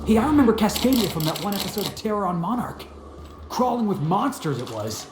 Hey, I remember Cascadia from that one episode of Terror on Monarch. Crawling with monsters it was.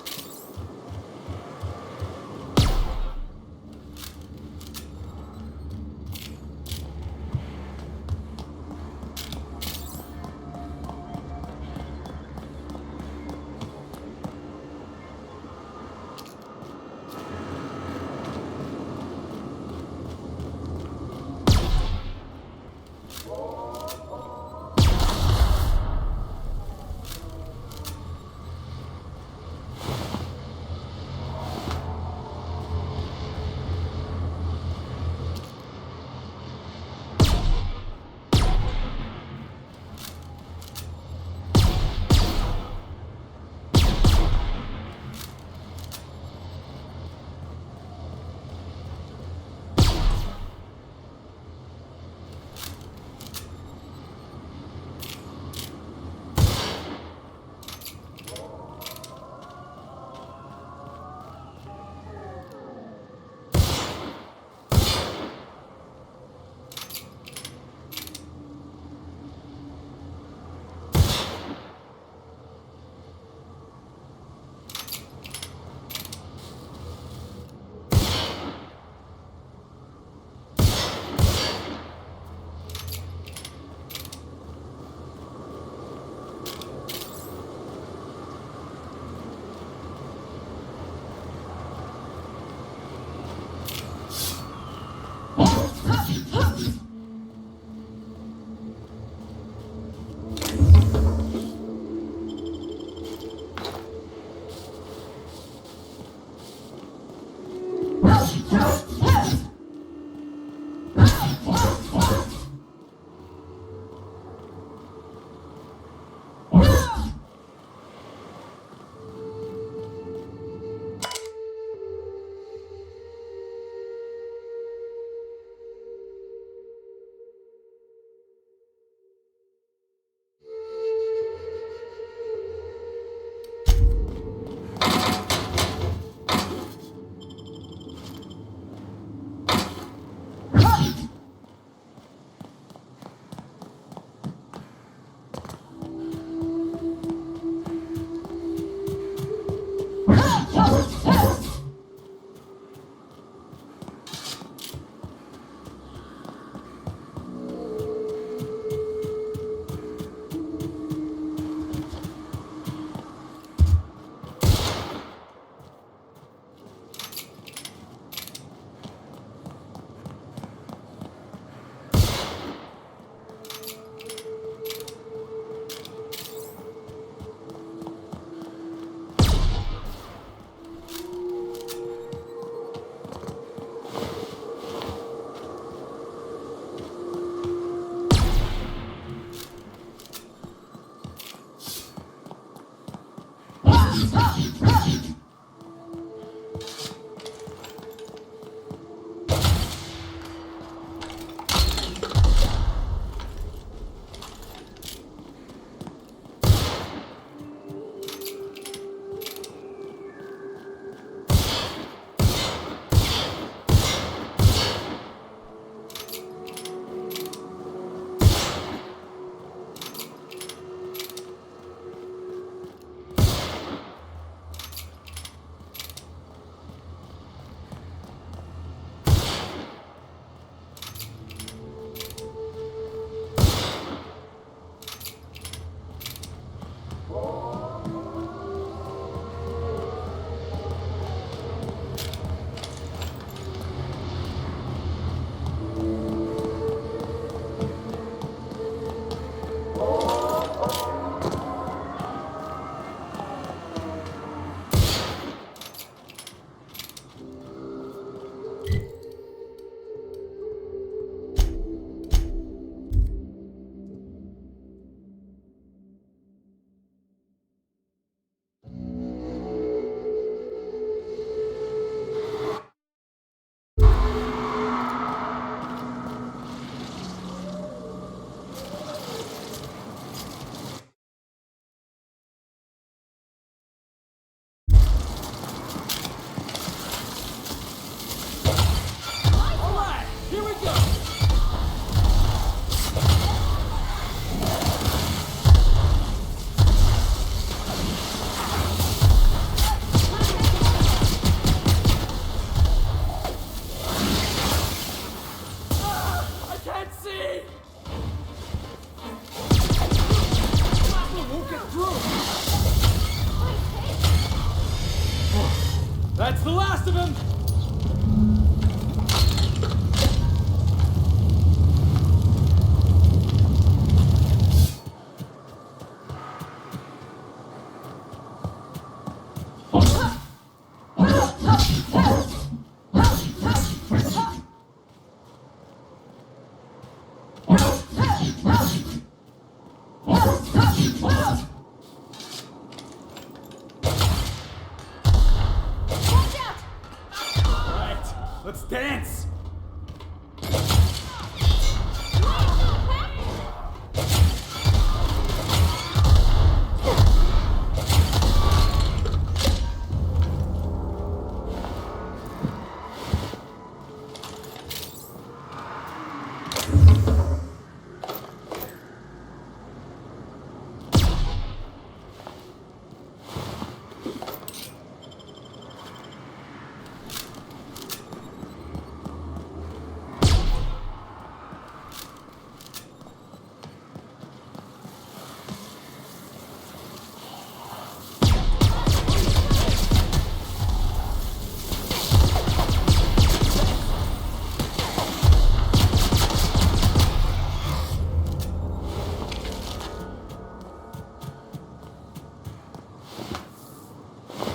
dance!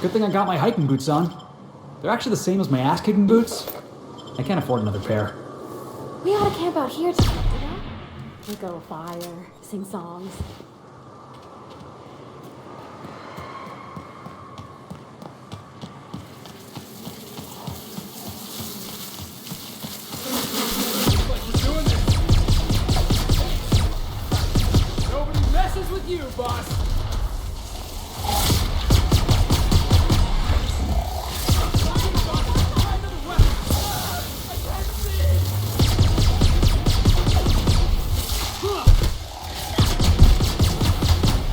Good thing I got my hiking boots on. They're actually the same as my ass-kicking boots. I can't afford another pair. We ought to camp out here tonight, you know? We go a fire, sing songs. Like we're doing this. Nobody messes with you, boss.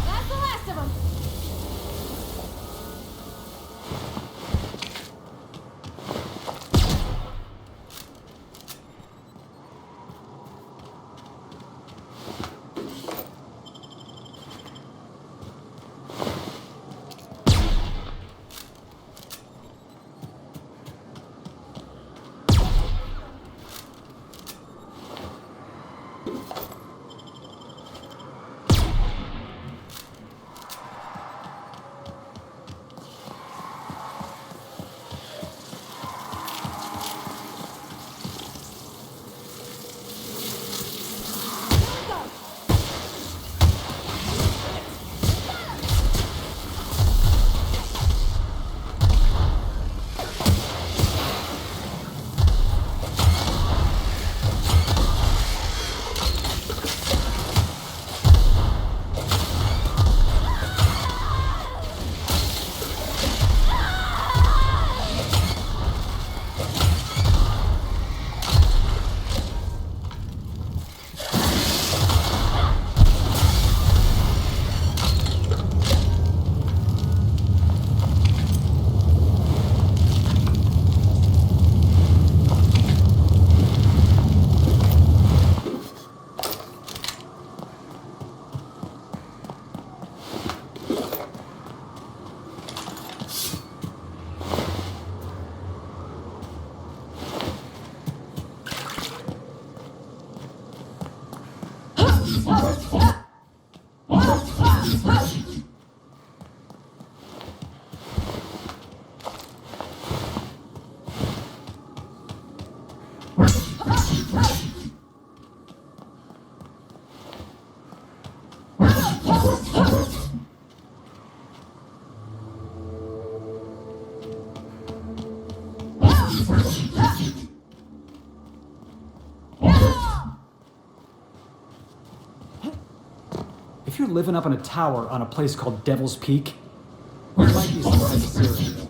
That's the last of them! If you're living up in a tower on a place called Devil's Peak, you might be some type of serial.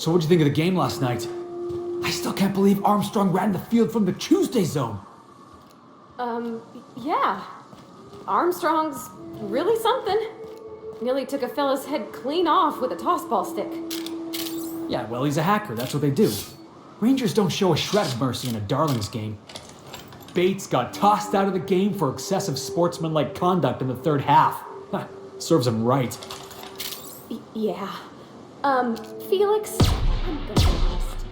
So what'd you think of the game last night? I still can't believe Armstrong ran the field from the Tuesday zone. Yeah. Armstrong's really something. Nearly took a fella's head clean off with a tossball stick. Yeah, well, he's a hacker. That's what they do. Rangers don't show a shred of mercy in a Darlings game. Bates got tossed out of the game for excessive sportsmanlike conduct in the third half. Serves him right. Yeah. Felix, I'm gonna be honest.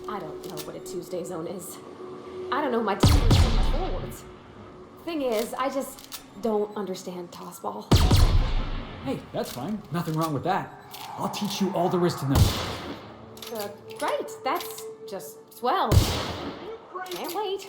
I don't know what a Tuesday zone is. I don't know my teamers from my forwards. Thing is, I just don't understand tossball. Hey, that's fine. Nothing wrong with that. I'll teach you all there is to know. Great. That's just swell. Can't wait.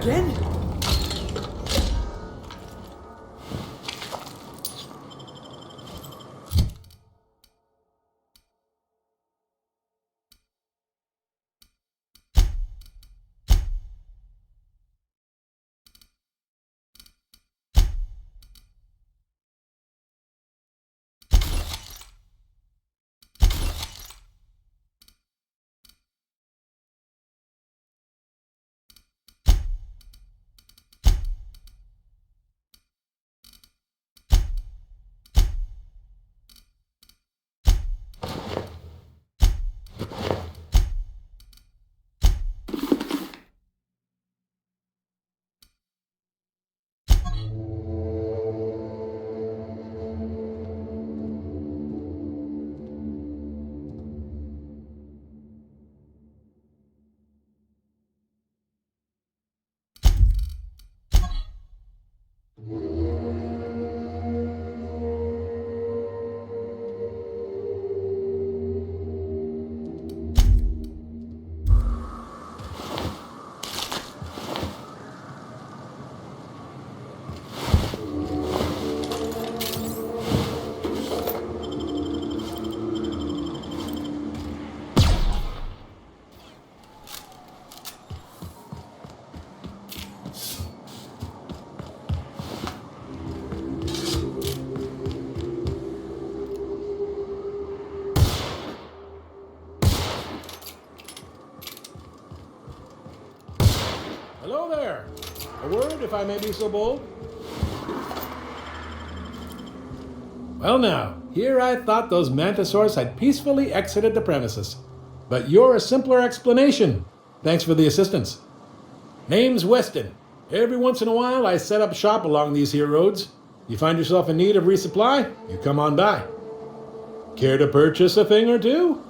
Again? Hello there. A word, if I may be so bold? Well now, here I thought those Mantisaurs had peacefully exited the premises. But you're a simpler explanation. Thanks for the assistance. Name's Weston. Every once in a while I set up shop along these here roads. You find yourself in need of resupply, you come on by. Care to purchase a thing or two?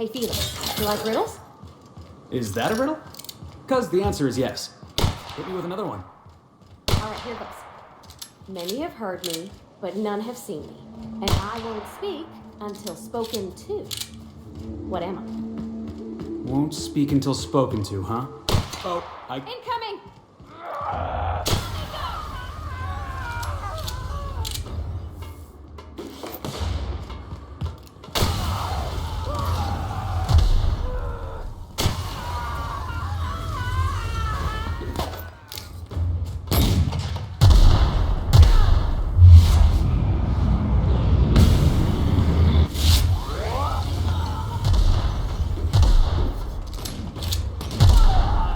Hey, Felix, you like riddles? Is that a riddle? Because the answer is yes. Hit me with another one. All right, here goes. Many have heard me, but none have seen me. And I won't speak until spoken to. What am I? Won't speak until spoken to, huh? Oh, Incoming!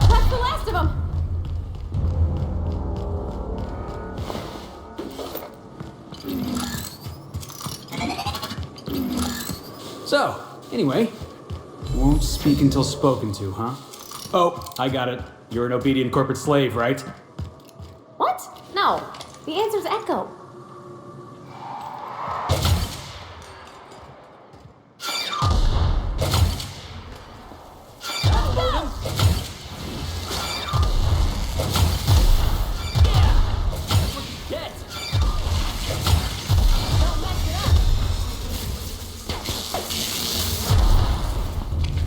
That's the last of them! So, anyway, won't speak until spoken to, huh? Oh, I got it. You're an obedient corporate slave, right? What? No. The answer's Echo. Get! Don't mess it up!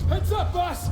Heads up, boss!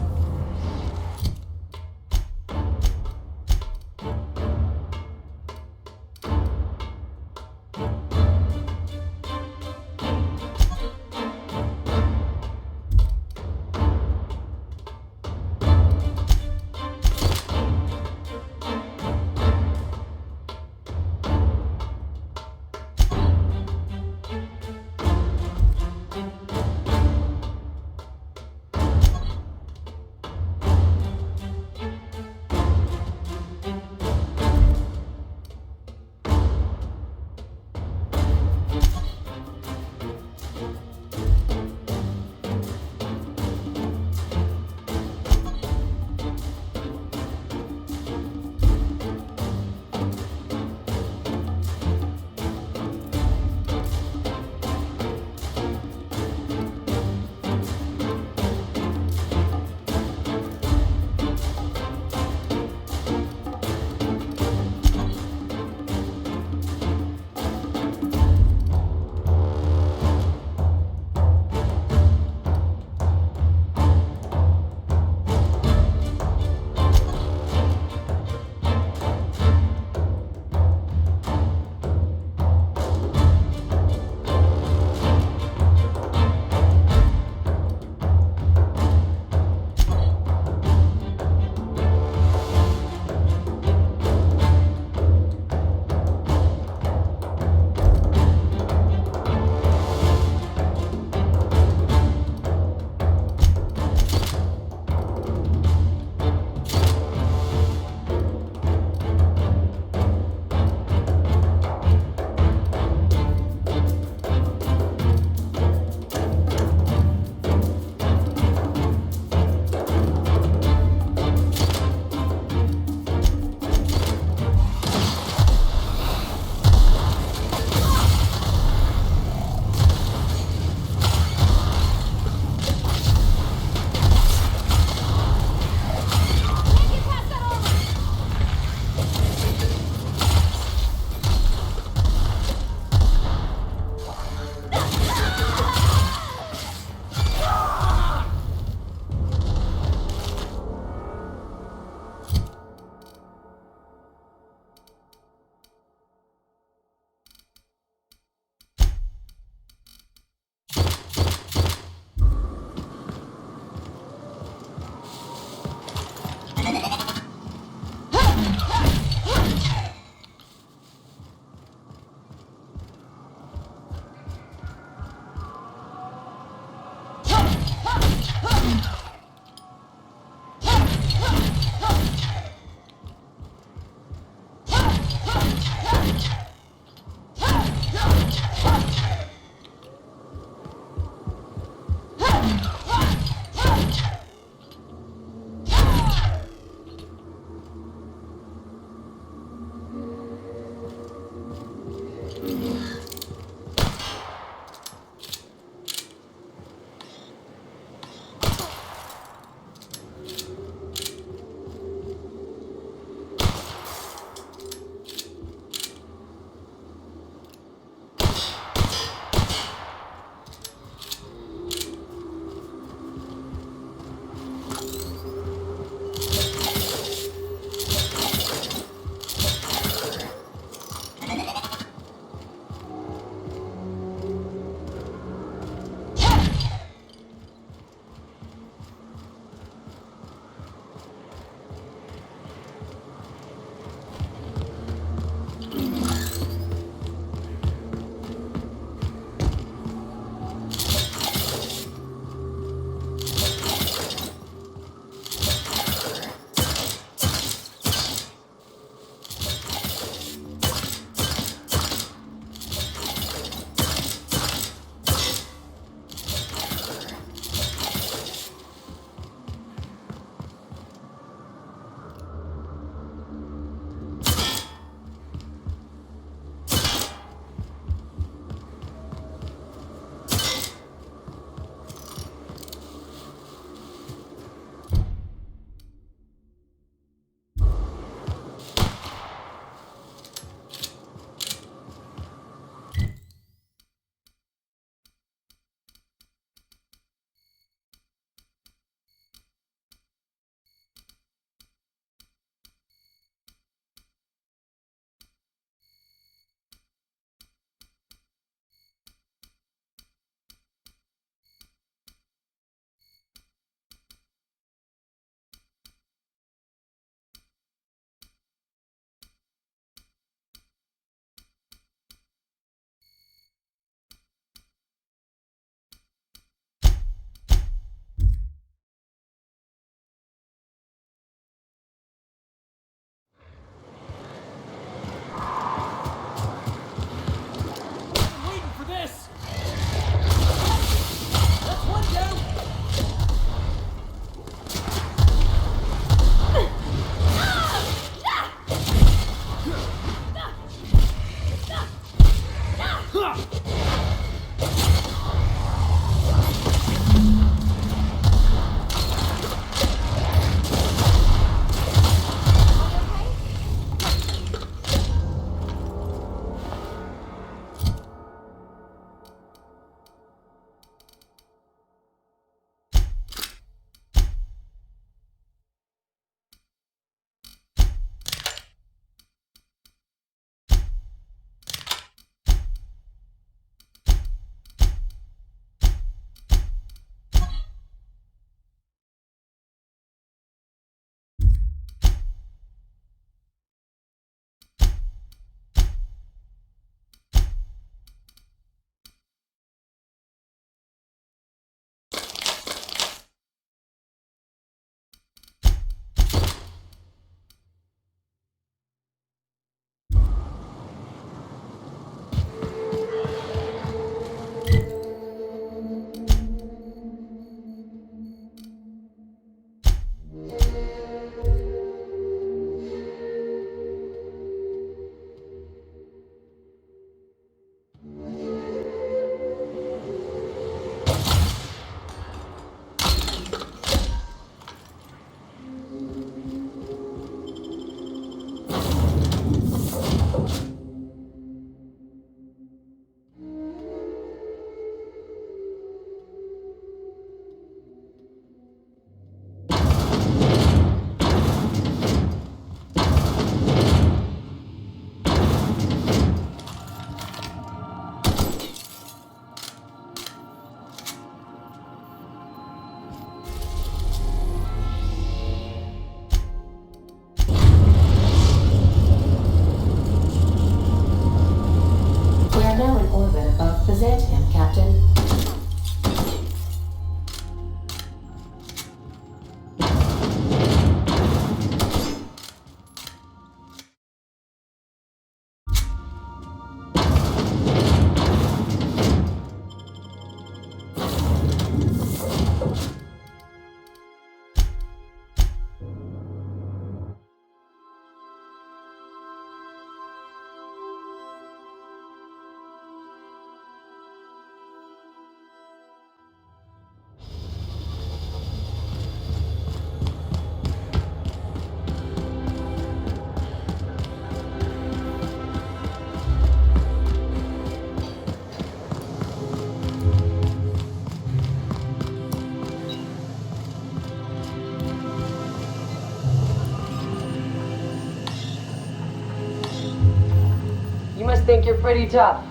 think you're pretty tough.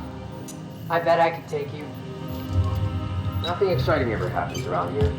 I bet I could take you. Nothing exciting ever happens around here.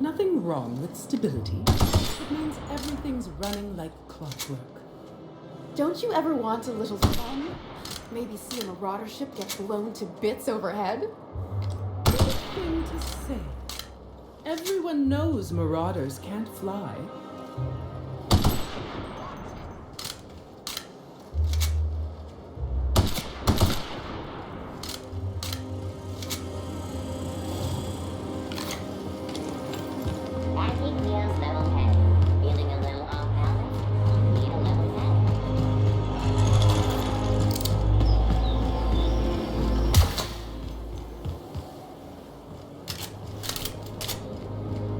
Nothing wrong with stability. It means everything's running like clockwork. Don't you ever want a little fun? Maybe see a marauder ship get blown to bits overhead? Good thing to say. Everyone knows marauders can't fly. Acting feels level-headed. Feeling a little off-balance? Need a level head.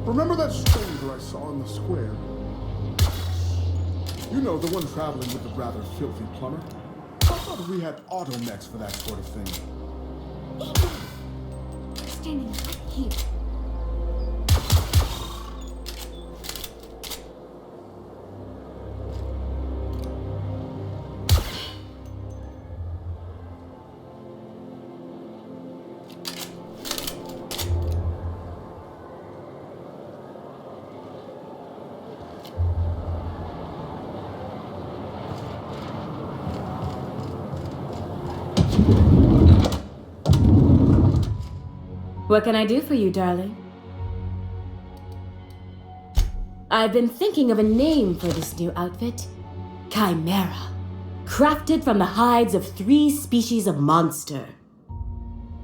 Remember that stranger I saw in the square? You know, the one traveling with the rather filthy plumber. I thought we had automechs for that sort of thing. Standing right here. What can I do for you, darling? I've been thinking of a name for this new outfit. Chimera. Crafted from the hides of 3 species of monster.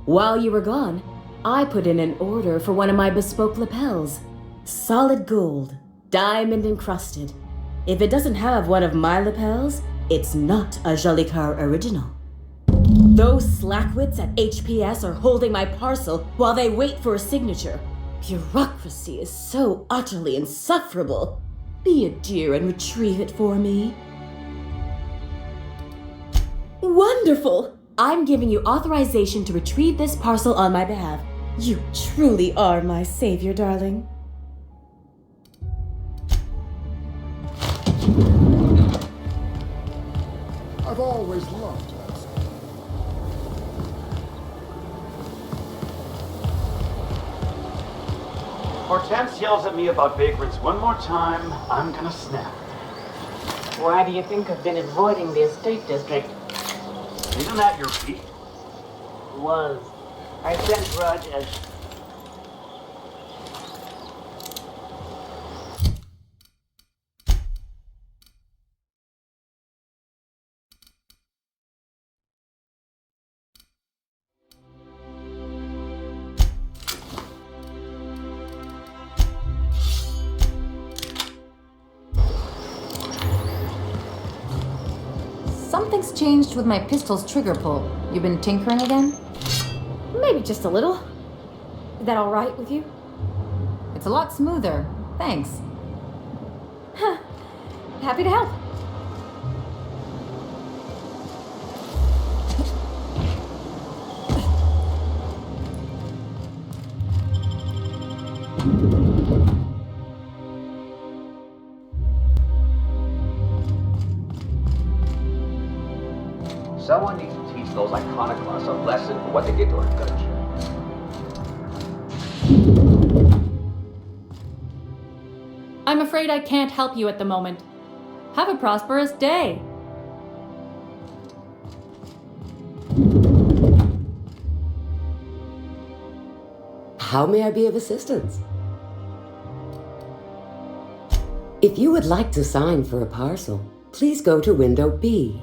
While you were gone, I put in an order for one of my bespoke lapels. Solid gold, diamond encrusted. If it doesn't have one of my lapels, it's not a Jolicoeur original. Those slackwits at HPS are holding my parcel while they wait for a signature. Bureaucracy is so utterly insufferable. Be a dear and retrieve it for me. Wonderful! I'm giving you authorization to retrieve this parcel on my behalf. You truly are my savior, darling. I've always loved that. Hortense yells at me about vagrants one more time, I'm gonna snap. Why do you think I've been avoiding the estate district? Isn't that your beat? Was. I sent Rogers. Something's changed with my pistol's trigger pull. You been tinkering again? Maybe just a little. Is that all right with you? It's a lot smoother. Thanks. Happy to help. Someone needs to teach those iconoclasts a lesson for what they did to our gunship. I'm afraid I can't help you at the moment. Have a prosperous day. How may I be of assistance? If you would like to sign for a parcel, please go to window B.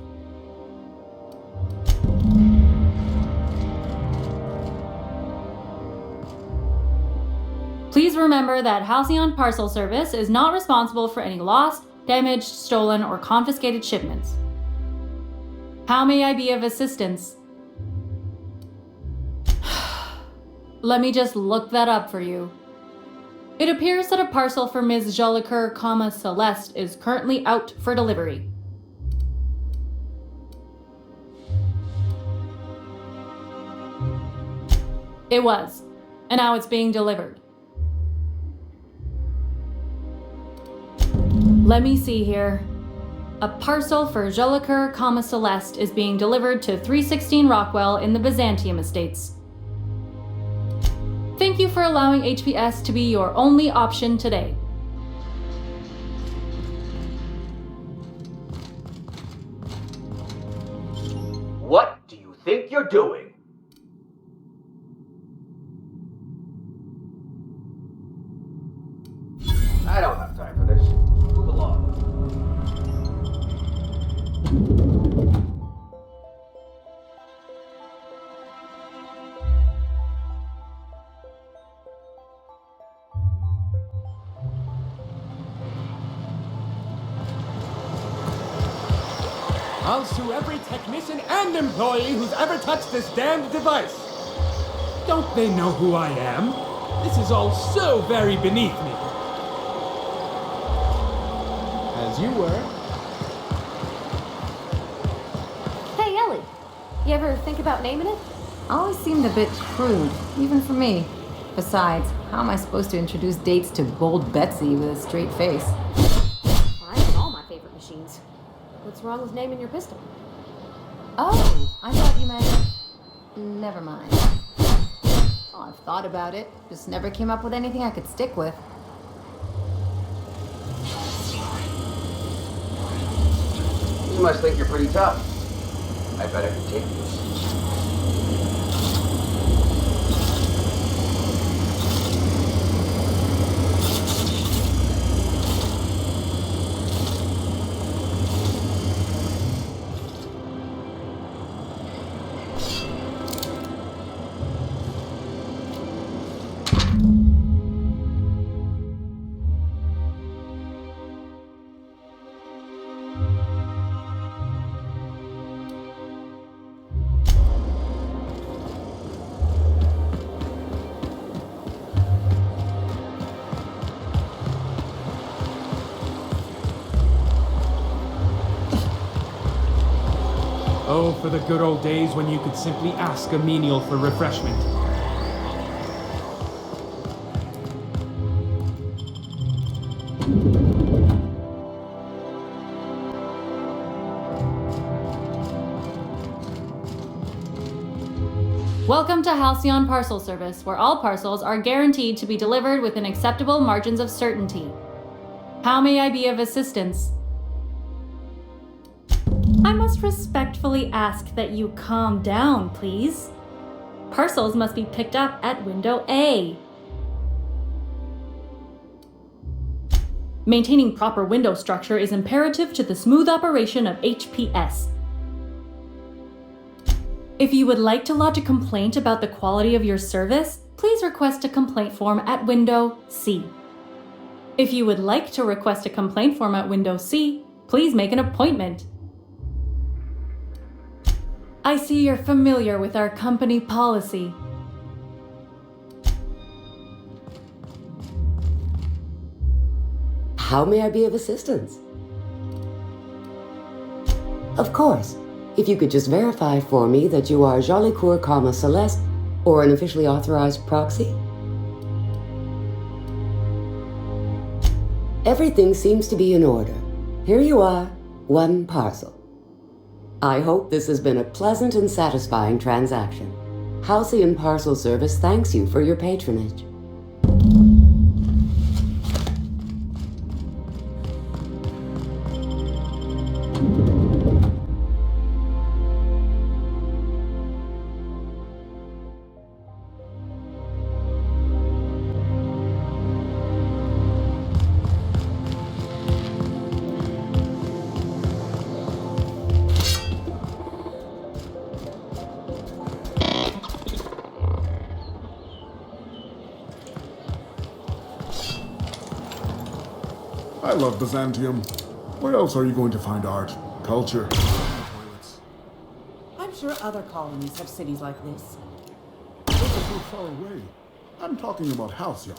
Please remember that Halcyon Parcel Service is not responsible for any lost, damaged, stolen, or confiscated shipments. How may I be of assistance? Let me just look that up for you. It appears that a parcel for Ms. Jolicoeur, Celeste is currently out for delivery. It was, and now it's being delivered. Let me see here. A parcel for Jolicoeur, Celeste is being delivered to 316 Rockwell in the Byzantium Estates. Thank you for allowing HPS to be your only option today. What do you think you're doing? I don't have time for this. Move along. I'll sue every technician and employee who's ever touched this damned device. Don't they know who I am? This is all so very beneath me. As you were. Hey, Ellie. You ever think about naming it? Always seemed a bit crude, even for me. Besides, how am I supposed to introduce dates to Bold Betsy with a straight face? I own all my favorite machines. What's wrong with naming your pistol? Oh, I thought you meant... Never mind. Oh, I've thought about it. Just never came up with anything I could stick with. You must think you're pretty tough. I bet I can take this. Oh, for the good old days when you could simply ask a menial for refreshment. Welcome to Halcyon Parcel Service, where all parcels are guaranteed to be delivered within acceptable margins of certainty. How may I be of assistance? I must respectfully ask that you calm down, please. Parcels must be picked up at window A. Maintaining proper window structure is imperative to the smooth operation of HPS. If you would like to lodge a complaint about the quality of your service, please request a complaint form at window C. If you would like to request a complaint form at window C, please make an appointment. I see you're familiar with our company policy. How may I be of assistance? Of course. If you could just verify for me that you are Jolicoeur, Celeste, or an officially authorized proxy. Everything seems to be in order. Here you are, one parcel. I hope this has been a pleasant and satisfying transaction. Halcyon Parcel Service thanks you for your patronage. I love Byzantium. Where else are you going to find art, culture, toilets? I'm sure other colonies have cities like this. Those are so far away. I'm talking about Halcyon.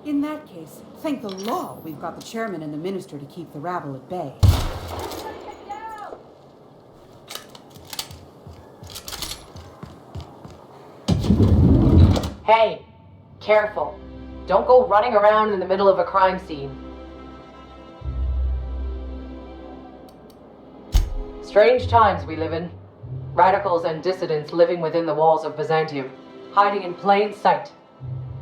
In that case, thank the law we've got the chairman and the minister to keep the rabble at bay. Hey, careful. Don't go running around in the middle of a crime scene. Strange times we live in. Radicals and dissidents living within the walls of Byzantium, hiding in plain sight.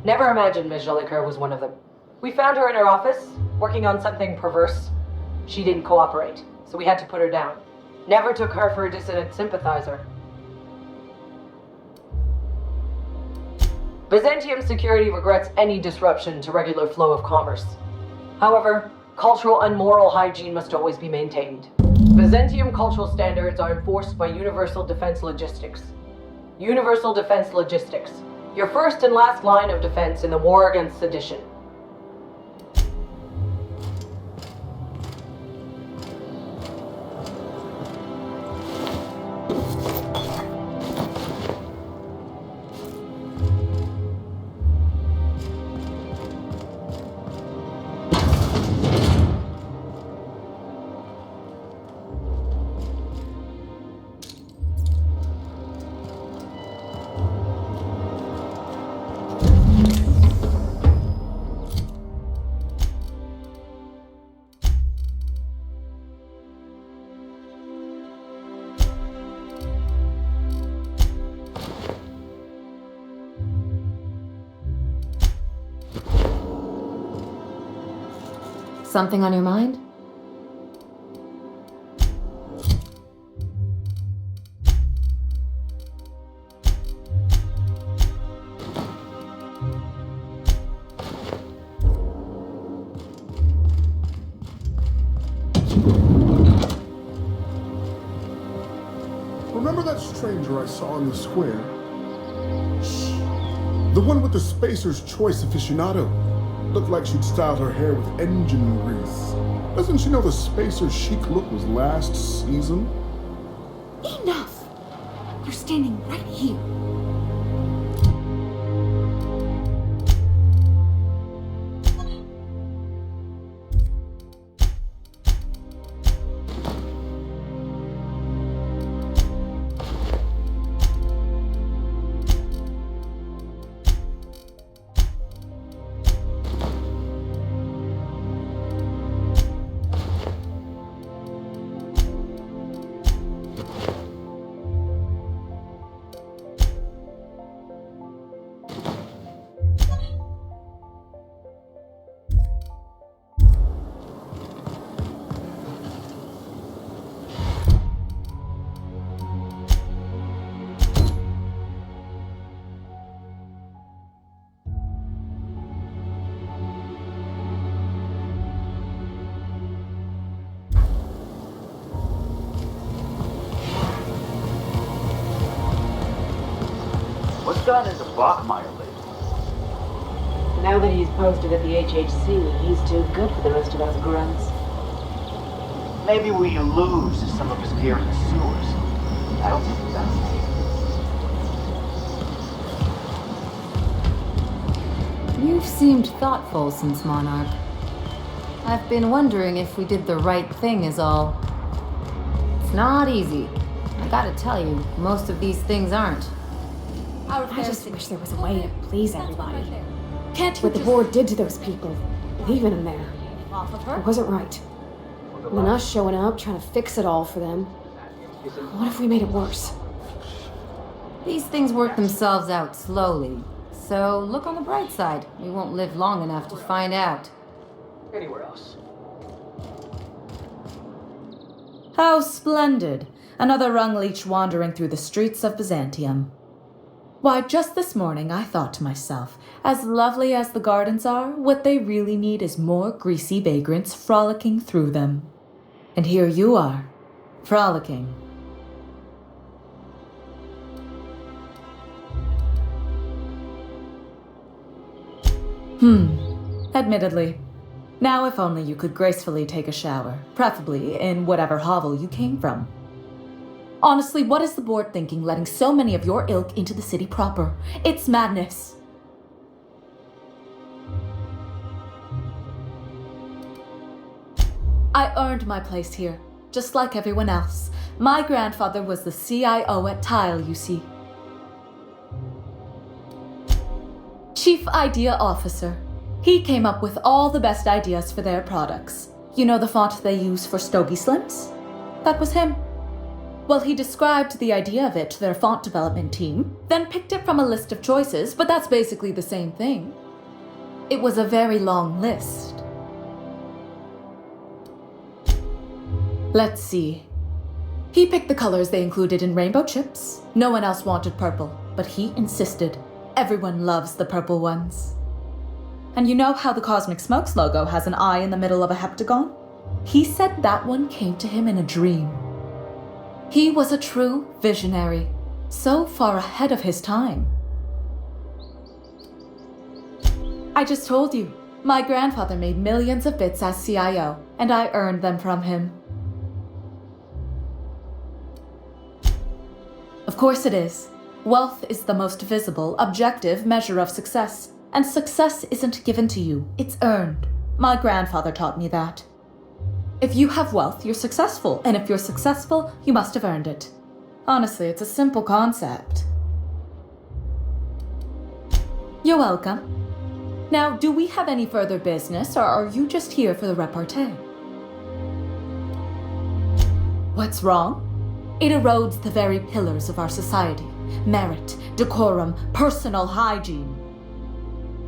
Never imagined Ms. Jolicoeur was one of them. We found her in her office, working on something perverse. She didn't cooperate, so we had to put her down. Never took her for a dissident sympathizer. Byzantium security regrets any disruption to regular flow of commerce. However, cultural and moral hygiene must always be maintained. Byzantium cultural standards are enforced by Universal Defense Logistics. Universal Defense Logistics, your first and last line of defense in the war against sedition. Something on your mind? Remember that stranger I saw in the square? Shh. The one with the Spacer's Choice aficionado. Looked like she'd styled her hair with engine grease. Doesn't she know the Spacer's chic look was last season? Enough! You're standing right here. What's gotten into Bachmeyer lately? Now that he's posted at the HHC, he's too good for the rest of us grunts. Maybe we lose some of his gear in the sewers. I don't think that's the case. You've seemed thoughtful since Monarch. I've been wondering if we did the right thing is all. It's not easy. I gotta tell you, most of these things aren't. I just wish there was a way to please everybody. What the board did to those people, leaving them there, it wasn't right. And then us showing up, trying to fix it all for them. What if we made it worse? These things work themselves out slowly. So look on the bright side. We won't live long enough to find out. Anywhere else? How splendid! Another rung leech wandering through the streets of Byzantium. Why, just this morning I thought to myself, as lovely as the gardens are, what they really need is more greasy vagrants frolicking through them. And here you are, frolicking. Admittedly. Now, if only you could gracefully take a shower, preferably in whatever hovel you came from. Honestly, what is the board thinking letting so many of your ilk into the city proper? It's madness. I earned my place here, just like everyone else. My grandfather was the CIO at Tile, you see. Chief Idea Officer. He came up with all the best ideas for their products. You know the font they use for Stogie Slims? That was him. Well, he described the idea of it to their font development team, then picked it from a list of choices, but that's basically the same thing. It was a very long list. Let's see. He picked the colors they included in rainbow chips. No one else wanted purple, but he insisted. Everyone loves the purple ones. And you know how the Cosmic Smokes logo has an eye in the middle of a heptagon? He said that one came to him in a dream. He was a true visionary, so far ahead of his time. I just told you, my grandfather made millions of bits as CIO, and I earned them from him. Of course it is. Wealth is the most visible, objective measure of success. And success isn't given to you, it's earned. My grandfather taught me that. If you have wealth, you're successful, and if you're successful, you must have earned it. Honestly, it's a simple concept. You're welcome. Now, do we have any further business, or are you just here for the repartee? What's wrong? It erodes the very pillars of our society. Merit, decorum, personal hygiene.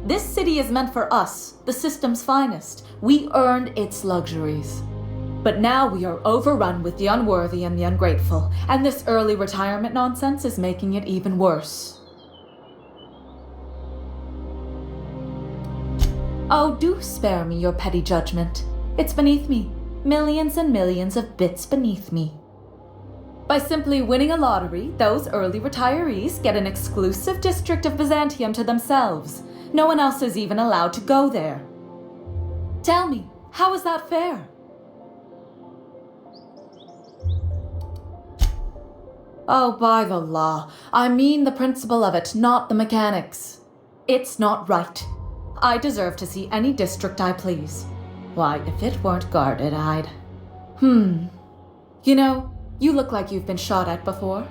This city is meant for us, the system's finest. We earned its luxuries. But now we are overrun with the unworthy and the ungrateful, and this early retirement nonsense is making it even worse. Oh, do spare me your petty judgment. It's beneath me. Millions and millions of bits beneath me. By simply winning a lottery, those early retirees get an exclusive district of Byzantium to themselves. No one else is even allowed to go there. Tell me, how is that fair? Oh, by the law. I mean the principle of it, not the mechanics. It's not right. I deserve to see any district I please. Why, if it weren't guarded, I'd... You know, you look like you've been shot at before.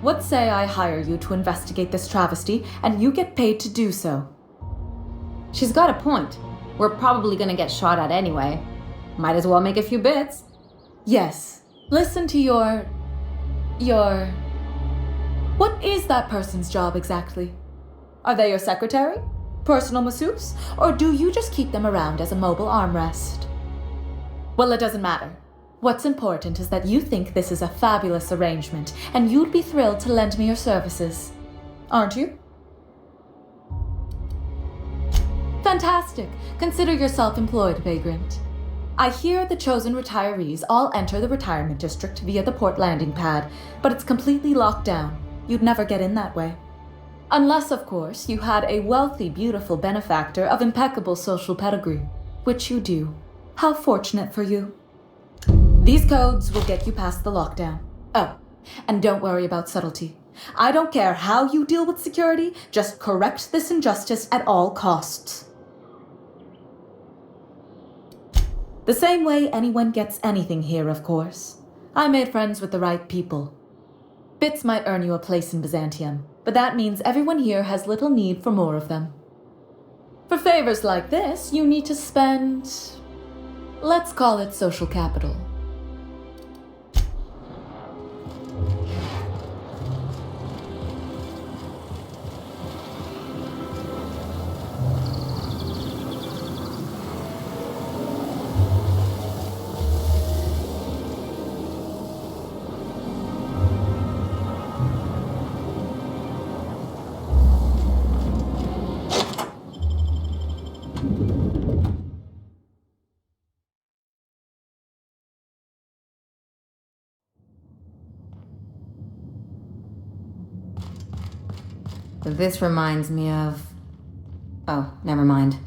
What say I hire you to investigate this travesty, and you get paid to do so? She's got a point. We're probably gonna get shot at anyway. Might as well make a few bits. Yes. Listen to your... What is that person's job exactly? Are they your secretary? Personal masseuse? Or do you just keep them around as a mobile armrest? Well, it doesn't matter. What's important is that you think this is a fabulous arrangement, and you'd be thrilled to lend me your services. Aren't you? Fantastic! Consider yourself employed, vagrant. I hear the chosen retirees all enter the retirement district via the port landing pad, but it's completely locked down. You'd never get in that way. Unless, of course, you had a wealthy, beautiful benefactor of impeccable social pedigree, which you do. How fortunate for you. These codes will get you past the lockdown. Oh, and don't worry about subtlety. I don't care how you deal with security, just correct this injustice at all costs. The same way anyone gets anything here, of course. I made friends with the right people. Bits might earn you a place in Byzantium, but that means everyone here has little need for more of them. For favors like this, you need to spend... let's call it social capital. This reminds me of... Oh, never mind.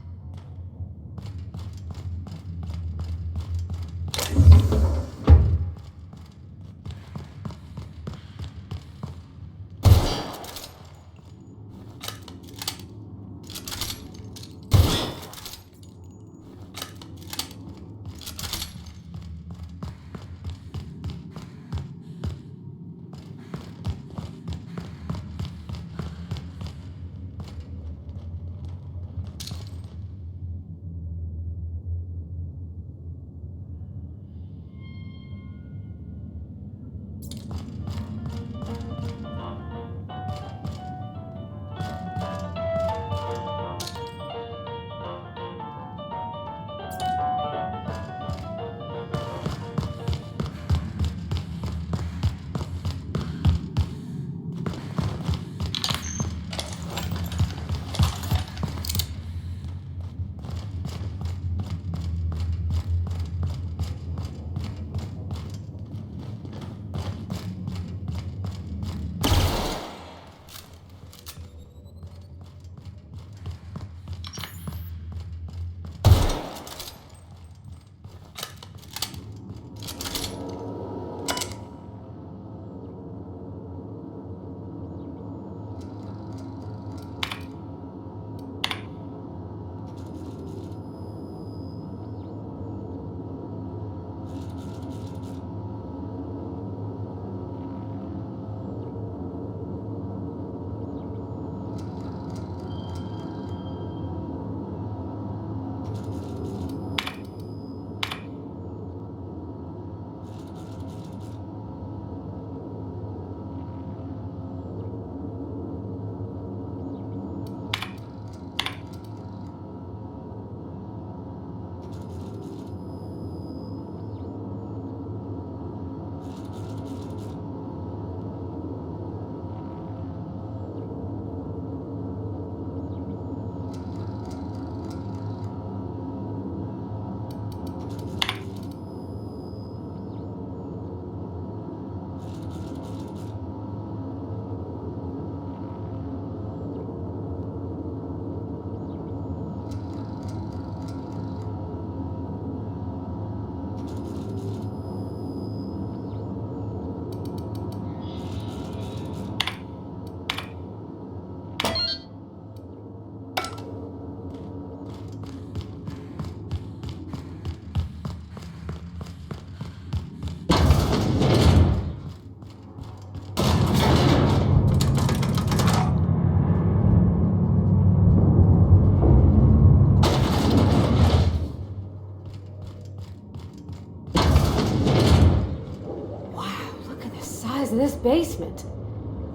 basement.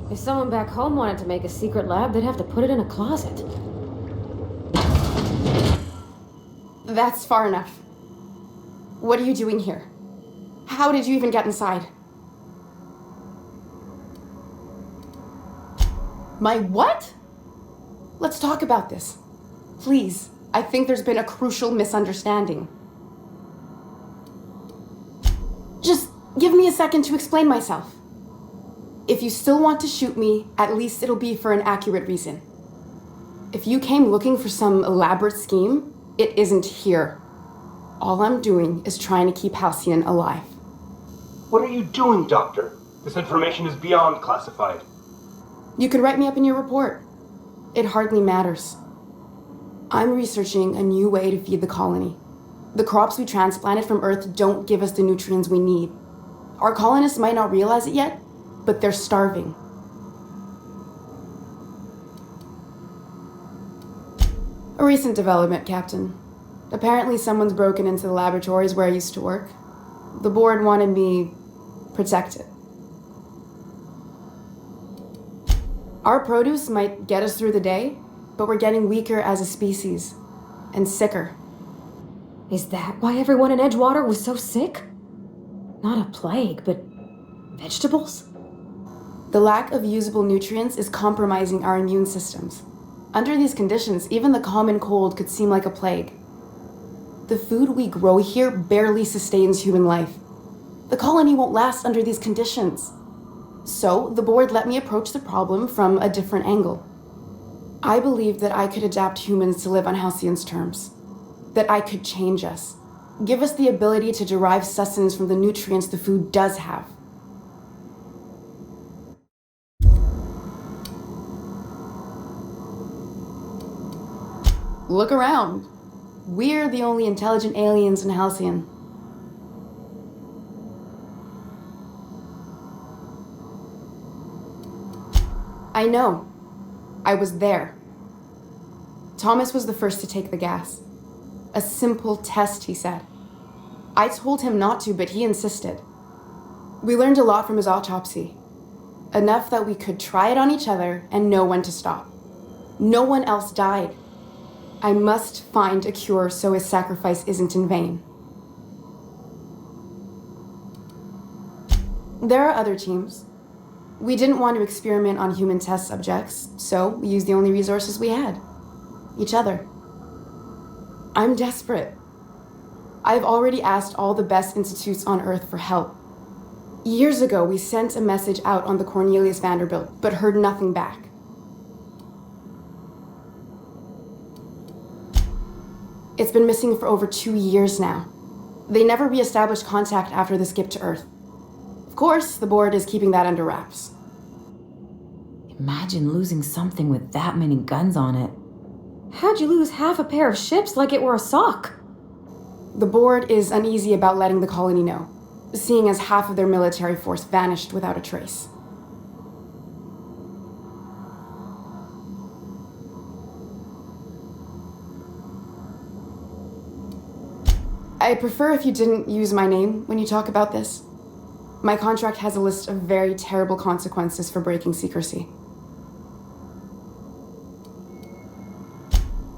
If someone back home wanted to make a secret lab, they'd have to put it in a closet. That's far enough. What are you doing here? How did you even get inside? My what? Let's talk about this. Please. I think there's been a crucial misunderstanding. Just give me a second to explain myself. If you still want to shoot me, at least it'll be for an accurate reason. If you came looking for some elaborate scheme, it isn't here. All I'm doing is trying to keep Halcyon alive. What are you doing, Doctor? This information is beyond classified. You could write me up in your report. It hardly matters. I'm researching a new way to feed the colony. The crops we transplanted from Earth don't give us the nutrients we need. Our colonists might not realize it yet, but they're starving. A recent development, Captain. Apparently someone's broken into the laboratories where I used to work. The board wanted me protected. Our produce might get us through the day, but we're getting weaker as a species, and sicker. Is that why everyone in Edgewater was so sick? Not a plague, but vegetables? The lack of usable nutrients is compromising our immune systems. Under these conditions, even the common cold could seem like a plague. The food we grow here barely sustains human life. The colony won't last under these conditions. So, the board let me approach the problem from a different angle. I believed that I could adapt humans to live on Halcyon's terms. That I could change us. Give us the ability to derive sustenance from the nutrients the food does have. Look around. We're the only intelligent aliens in Halcyon. I know. I was there. Thomas was the first to take the gas. A simple test, he said. I told him not to, but he insisted. We learned a lot from his autopsy. Enough that we could try it on each other and know when to stop. No one else died. I must find a cure so his sacrifice isn't in vain. There are other teams. We didn't want to experiment on human test subjects, so we used the only resources we had. Each other. I'm desperate. I've already asked all the best institutes on Earth for help. Years ago, we sent a message out on the Cornelius Vanderbilt, but heard nothing back. It's been missing for over 2 years now. They never re-established contact after the skip to Earth. Of course, the board is keeping that under wraps. Imagine losing something with that many guns on it. How'd you lose half a pair of ships like it were a sock? The board is uneasy about letting the colony know, seeing as half of their military force vanished without a trace. I prefer if you didn't use my name when you talk about this. My contract has a list of very terrible consequences for breaking secrecy.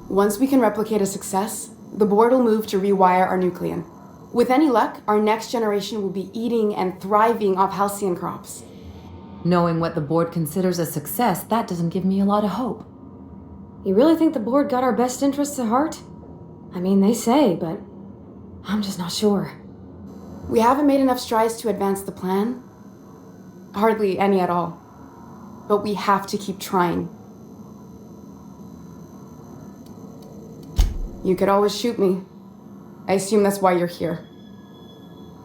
Once we can replicate a success, the board will move to rewire our nucleon. With any luck, our next generation will be eating and thriving off Halcyon crops. Knowing what the board considers a success, that doesn't give me a lot of hope. You really think the board got our best interests at heart? I mean, they say, but I'm just not sure. We haven't made enough strides to advance the plan. Hardly any at all. But we have to keep trying. You could always shoot me. I assume that's why you're here.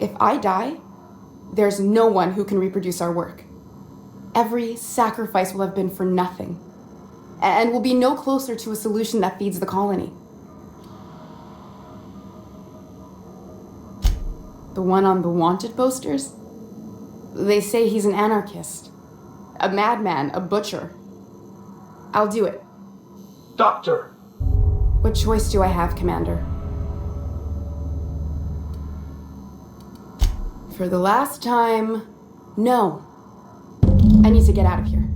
If I die, there's no one who can reproduce our work. Every sacrifice will have been for nothing. And we'll be no closer to a solution that feeds the colony. The one on the wanted posters? They say he's an anarchist. A madman, a butcher. I'll do it. Doctor! What choice do I have, Commander? For the last time, no. I need to get out of here.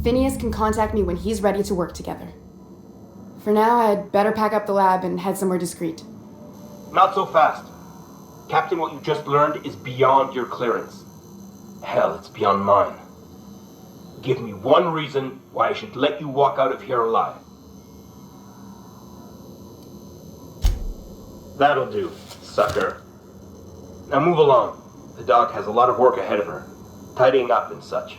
Phineas can contact me when he's ready to work together. For now, I'd better pack up the lab and head somewhere discreet. Not so fast. Captain, what you just learned is beyond your clearance. Hell, it's beyond mine. Give me one reason why I should let you walk out of here alive. That'll do, sucker. Now move along. The doc has a lot of work ahead of her, tidying up and such.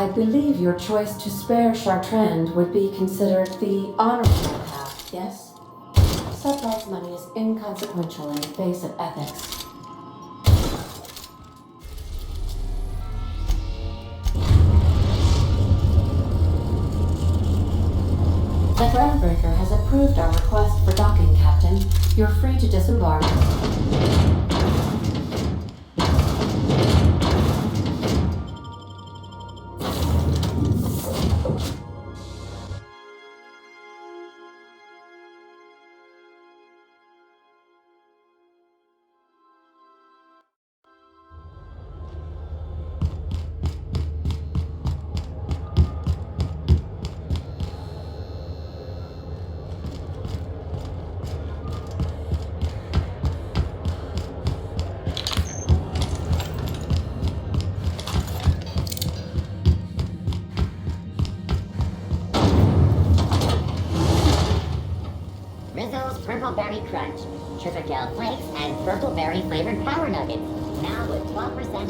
I believe your choice to spare Chartrand would be considered the honorable path, yes? Sublet's money is inconsequential in the face of ethics. The Groundbreaker has approved our request for docking, Captain. You're free to disembark. Rizzo's Purple Berry Crunch, Trifficale Flakes, and Purple Berry flavored Power Nuggets. Now with 12%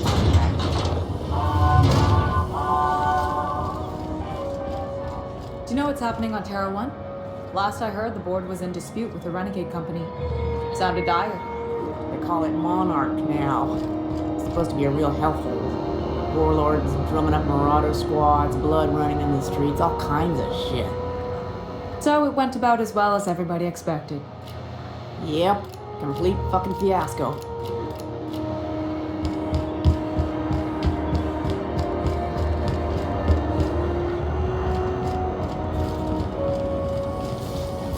Do you know what's happening on Terra 1? Last I heard, the board was in dispute with the Renegade Company. Sounded dire. They call it Monarch now. It's supposed to be a real hellhole. Warlords drumming up marauder squads, blood running in the streets, all kinds of shit. So it went about as well as everybody expected. Yep, complete fucking fiasco.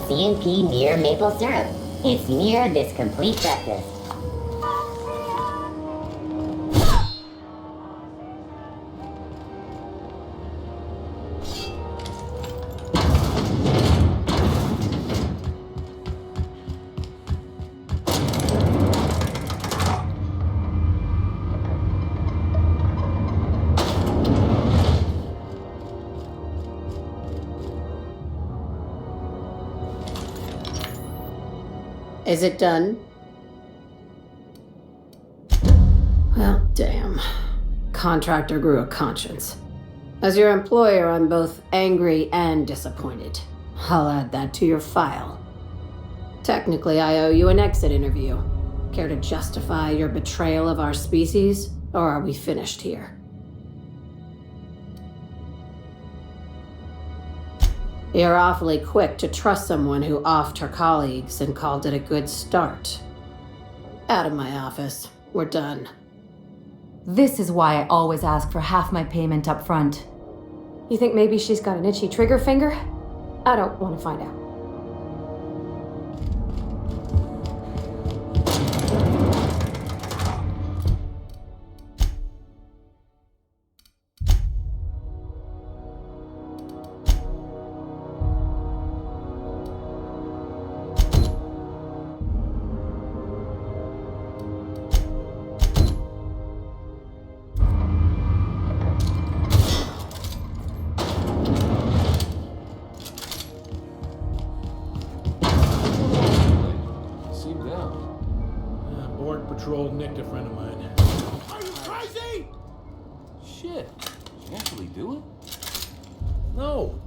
CNP Near Maple Syrup. It's near this complete breakfast. Is it done? Well, damn. Contractor grew a conscience. As your employer, I'm both angry and disappointed. I'll add that to your file. Technically, I owe you an exit interview. Care to justify your betrayal of our species, or are we finished here? You're awfully quick to trust someone who offed her colleagues and called it a good start. Out of my office. We're done. This is why I always ask for half my payment up front. You think maybe she's got an itchy trigger finger? I don't want to find out. nicked a friend of mine. Are you crazy? Shit. Did you actually do it? No.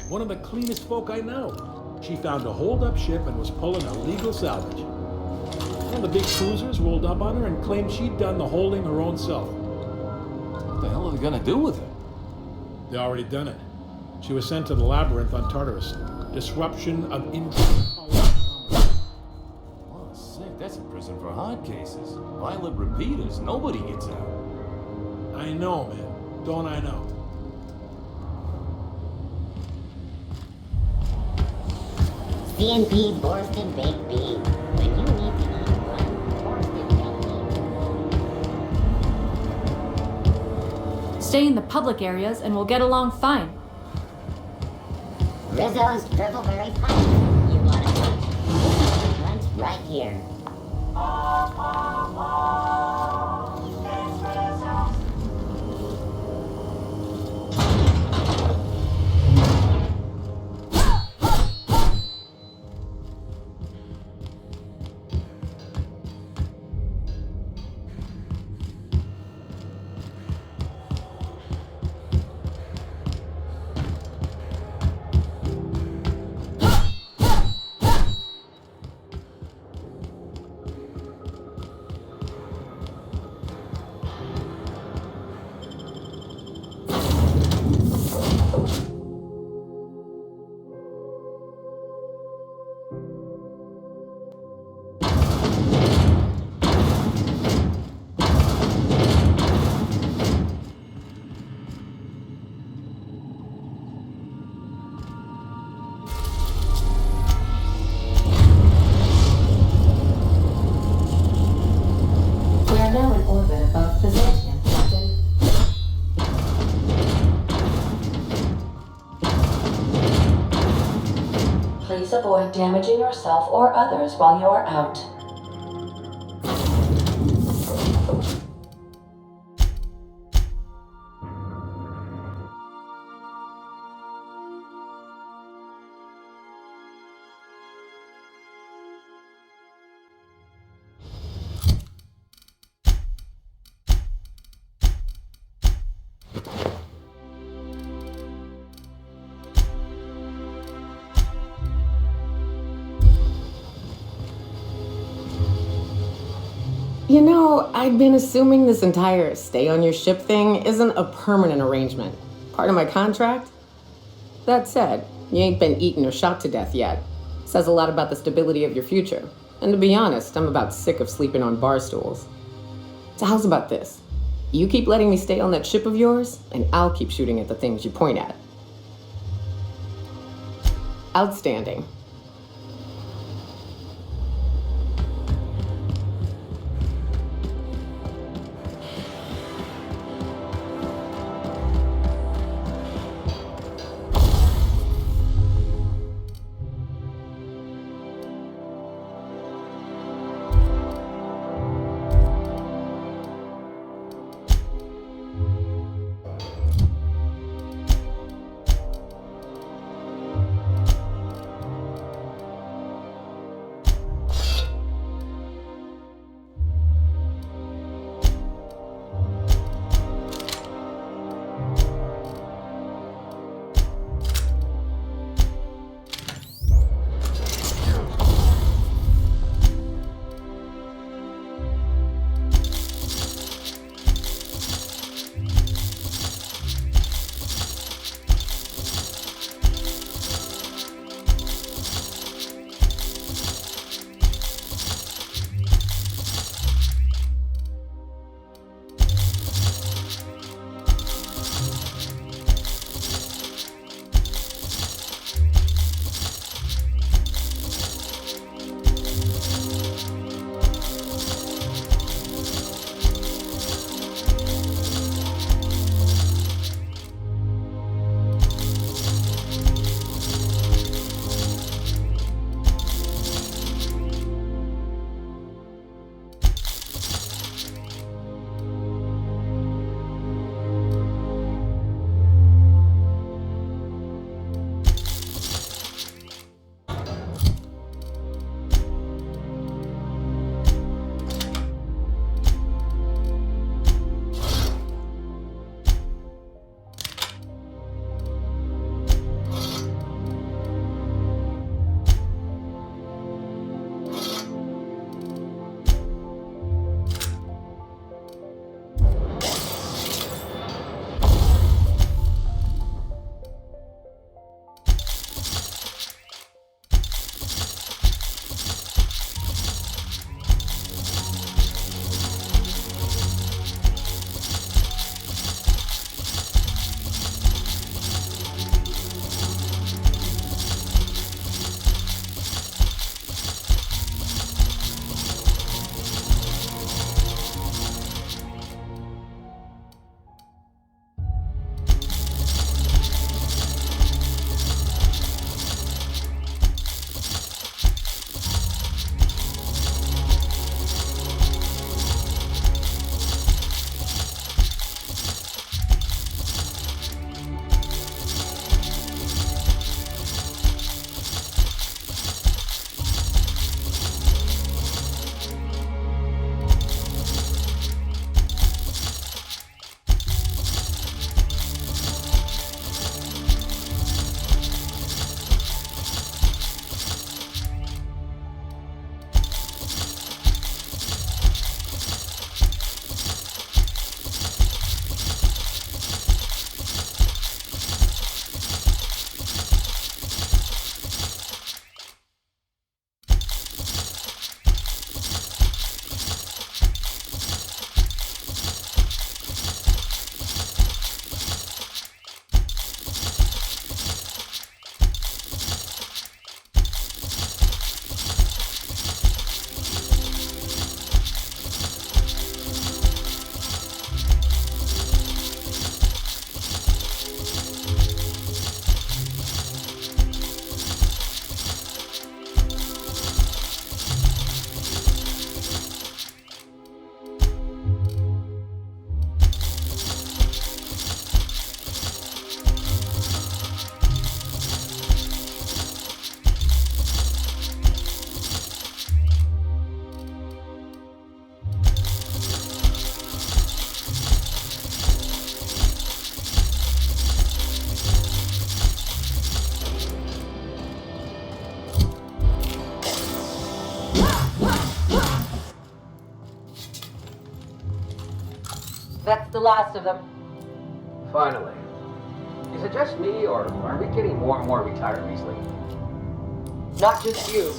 One of the cleanest folk I know. She found a hold-up ship and was pulling a legal salvage. One of the big cruisers rolled up on her and claimed she'd done the holding her own self. What the hell are they gonna do with her? They already done it. She was sent to the labyrinth on Tartarus. Disruption of interest. Oh, sick. That's a prison for hard cases. Violent repeaters. Nobody gets out. I know, man. Don't I know? CNP Borston Baked Beans. When you need to eat one, Borston Baked Beans. Stay in the public areas and we'll get along fine. Rizzo's Dribbleberry Punch. You want a punch? Punch right here. Please avoid damaging yourself or others while you are out. You know, I've been assuming this entire stay on your ship thing isn't a permanent arrangement. Part of my contract? That said, you ain't been eaten or shot to death yet. Says a lot about the stability of your future. And to be honest, I'm about sick of sleeping on bar stools. So how's about this? You keep letting me stay on that ship of yours, and I'll keep shooting at the things you point at. Outstanding. the last of them. Finally. Is it just me, or are we getting more and more retirees lately? Not just you.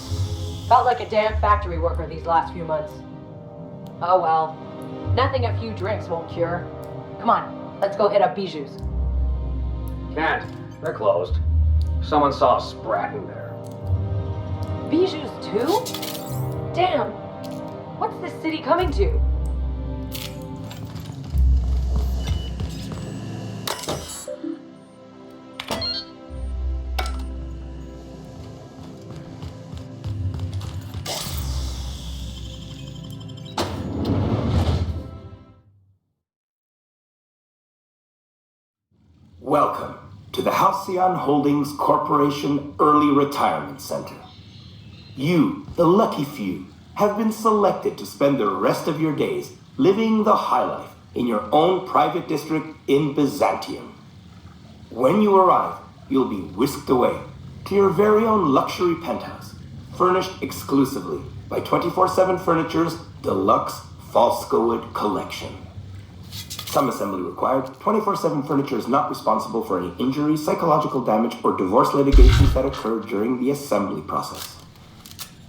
Felt like a damn factory worker these last few months. Oh well. Nothing a few drinks won't cure. Come on, let's go hit up Bijou's. Can't. They're closed. Someone saw a sprat in there. Bijou's too? Damn. What's this city coming to? Welcome to the Halcyon Holdings Corporation Early Retirement Center. You, the lucky few, have been selected to spend the rest of your days living the high life in your own private district in Byzantium. When you arrive, you'll be whisked away to your very own luxury penthouse, furnished exclusively by 24/7 Furniture's deluxe Falskawood collection. Some assembly required. 24/7 Furniture is not responsible for any injury, psychological damage, or divorce litigations that occur during the assembly process.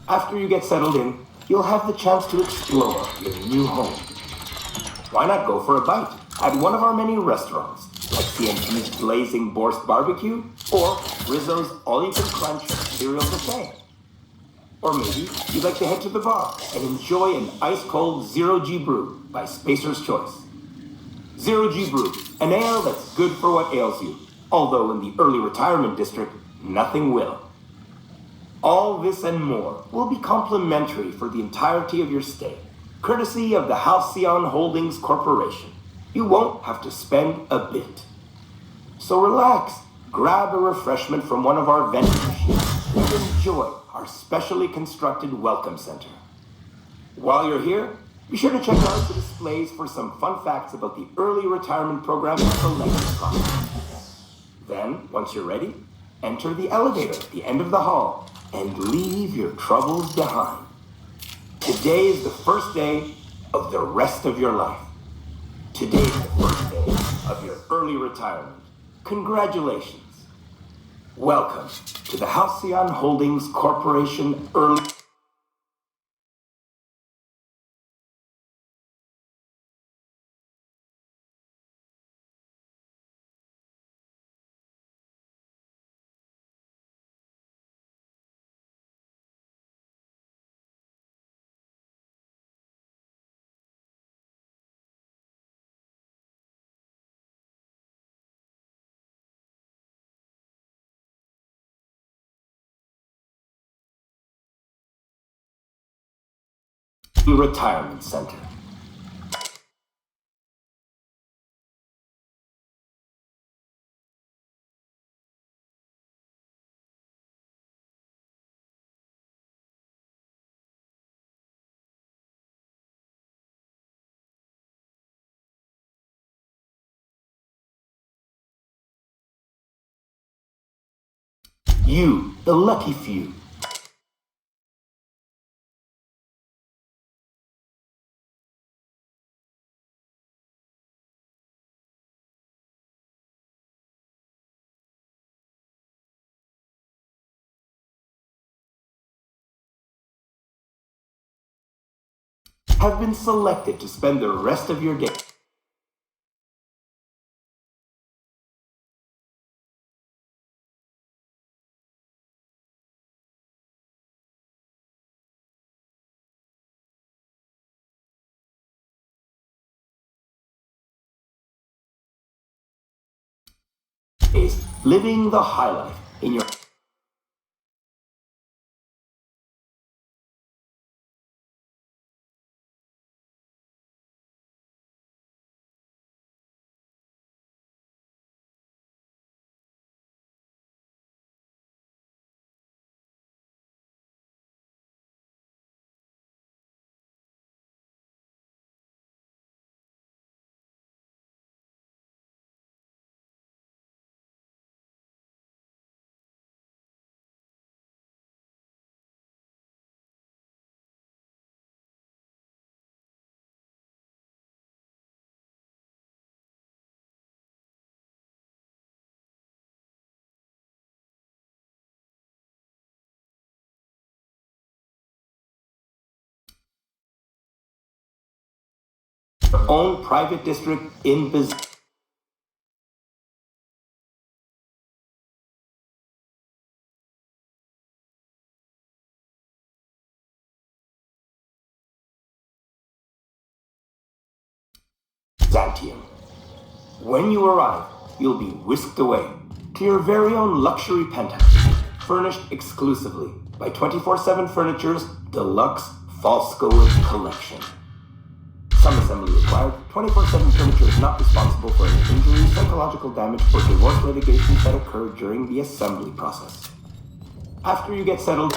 After you get settled in, you'll have the chance to explore your new home. Why not go for a bite at one of our many restaurants, like CMT's Blazing Borscht Barbecue or Rizzo's All-You-Can-Crunch Cereal Buffet? Or maybe you'd like to head to the bar and enjoy an ice-cold Zero-G Brew by Spacer's Choice. Zero-G Brew, an ale that's good for what ails you, although in the early retirement district, nothing will. All this and more will be complimentary for the entirety of your stay, courtesy of the Halcyon Holdings Corporation. You won't have to spend a bit. So relax, grab a refreshment from one of our vending machines, and enjoy our specially constructed welcome center. While you're here, be sure to check out the displays for some fun facts about the early retirement program and selection process. Then, once you're ready, enter the elevator at the end of the hall and leave your troubles behind. Today is the first day of the rest of your life. Today is the first day of your early retirement. Congratulations. Welcome to the Halcyon Holdings Corporation Early... Retirement Center. You, the lucky few, have been selected to spend the rest of your day. Living the high life in your own private district in Byzantium. When you arrive, you'll be whisked away to your very own luxury penthouse, furnished exclusively by 24/7 Furniture's deluxe Falskowitz collection. Some assembly required. 24/7 Furniture is not responsible for any injury, psychological damage, or divorce litigations that occur during the assembly process. After you get settled,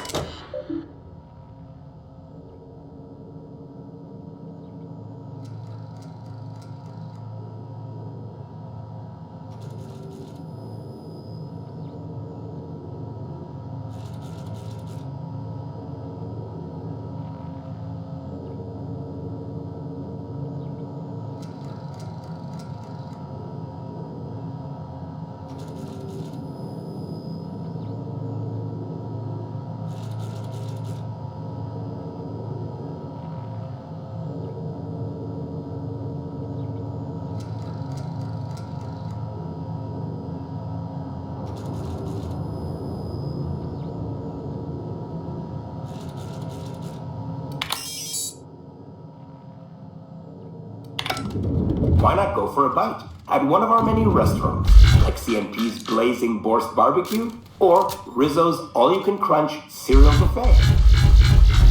why not go for a bite at one of our many restaurants, like CMP's Blazing Borscht Barbecue or Rizzo's All-You-Can-Crunch Cereal Buffet?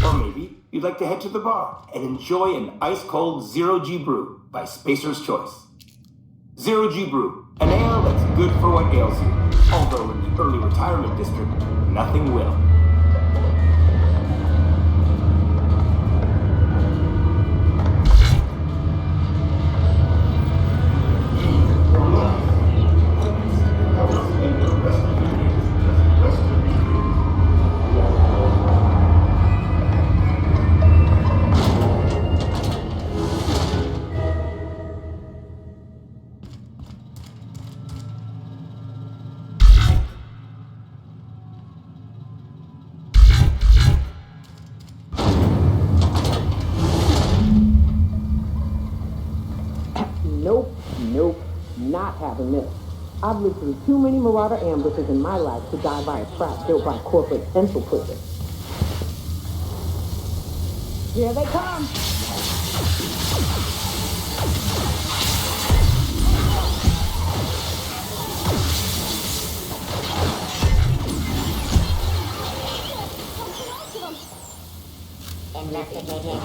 Or maybe you'd like to head to the bar and enjoy an ice-cold Zero G Brew by Spacer's Choice. Zero G Brew, an ale that's good for what ails you, although in the early retirement district, nothing will. Nope, not having this. I've lived through too many Marauder ambushes in my life to die by a trap built by corporate pencil pushers. Here they come! Investigating.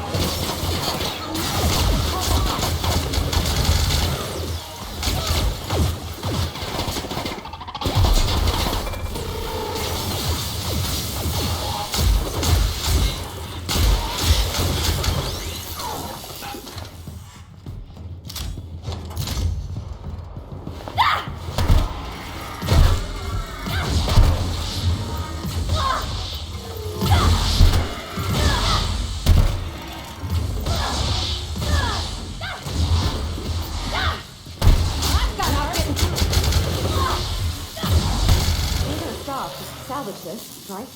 Salvage this, right?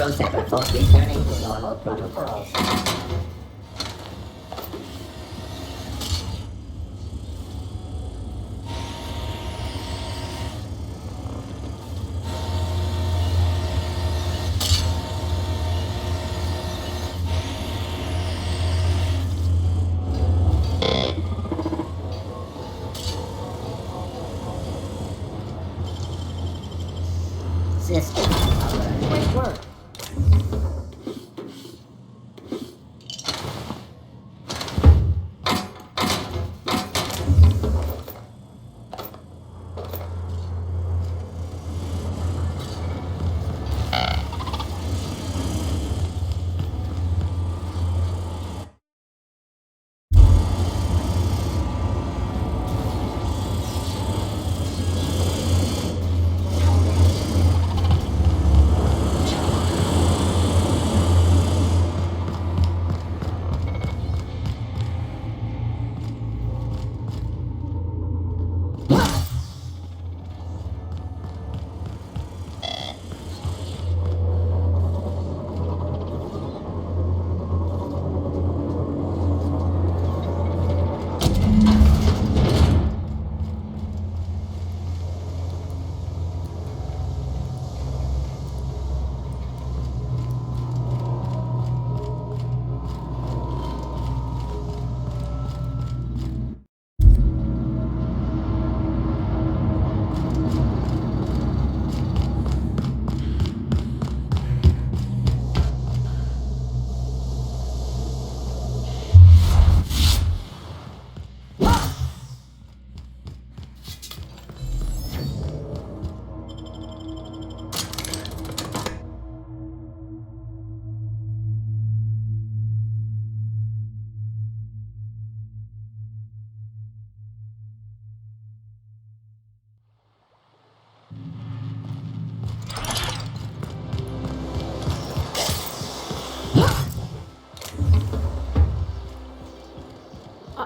Processor force returning to normal protocols. System power. Great work.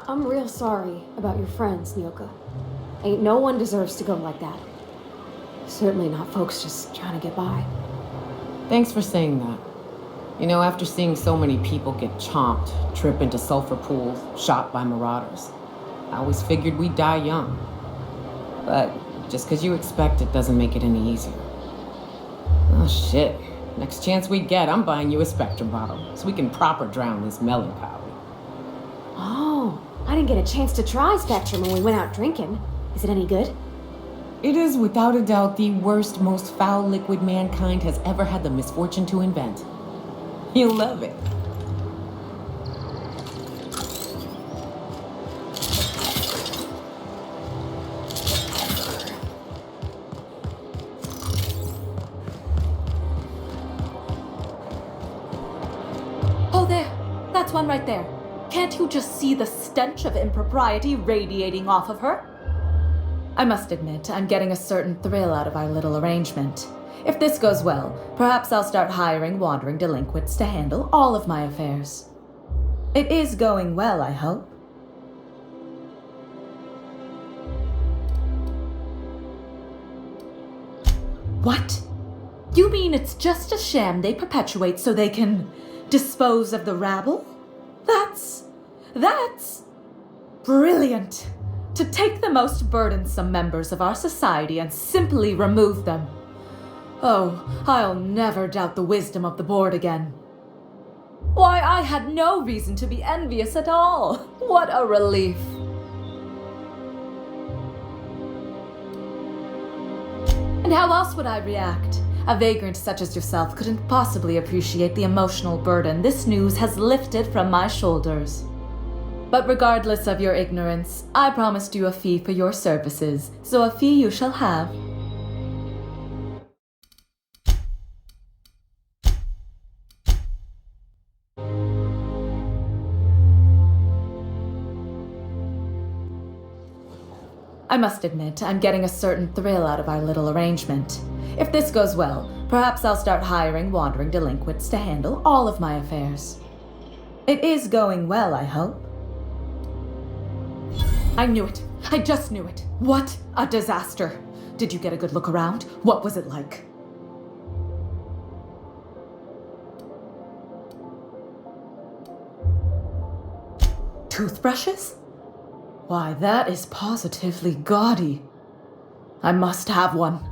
I'm real sorry about your friends, Nyoka. Ain't no one deserves to go like that. Certainly not folks just trying to get by. Thanks for saying that. You know, after seeing so many people get chomped, trip into sulfur pools, shot by marauders, I always figured we'd die young. But just because you expect it doesn't make it any easier. Oh shit. Next chance we get, I'm buying you a Spectrum bottle so we can proper drown this melancholy. Oh, I didn't get a chance to try Spectrum when we went out drinking. Is it any good? It is without a doubt the worst, most foul liquid mankind has ever had the misfortune to invent. You'll love it. Oh, there! That's one right there. Can't you just see the stench of impropriety radiating off of her? I must admit, I'm getting a certain thrill out of our little arrangement. If this goes well, perhaps I'll start hiring wandering delinquents to handle all of my affairs. It is going well, I hope. What? You mean it's just a sham they perpetuate so they can dispose of the rabble? That's brilliant. To take the most burdensome members of our society and simply remove them. Oh, I'll never doubt the wisdom of the board again. Why, I had no reason to be envious at all. What a relief. And how else would I react? A vagrant such as yourself couldn't possibly appreciate the emotional burden this news has lifted from my shoulders. But regardless of your ignorance, I promised you a fee for your services, so a fee you shall have. I must admit, I'm getting a certain thrill out of our little arrangement. If this goes well, perhaps I'll start hiring wandering delinquents to handle all of my affairs. It is going well, I hope. I knew it. I just knew it. What a disaster. Did you get a good look around? What was it like? toothbrushes? Why, that is positively gaudy. I must have one.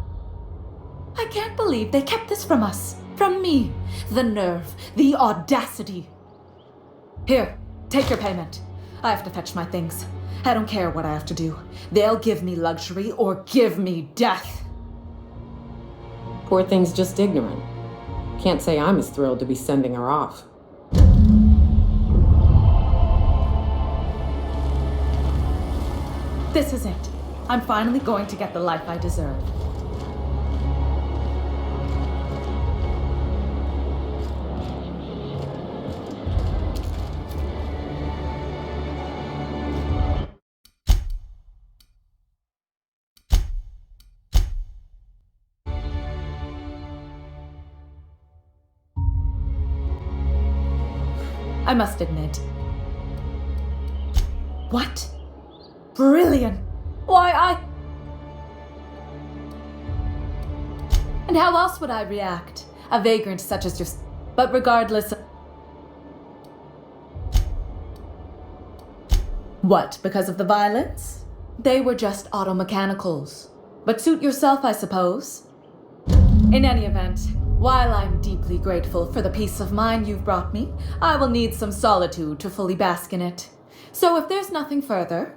I can't believe they kept this from us. From me. The nerve. The audacity. Here, take your payment. I have to fetch my things. I don't care what I have to do. They'll give me luxury or give me death. Poor thing's just ignorant. Can't say I'm as thrilled to be sending her off. This is it. I'm finally going to get the life I deserve. I must admit. What? Brilliant! Why, And how else would I react? A vagrant such as yours. But regardless... What, because of the violence? They were just automechanicals. But suit yourself, I suppose. In any event, while I'm deeply grateful for the peace of mind you've brought me, I will need some solitude to fully bask in it. So if there's nothing further...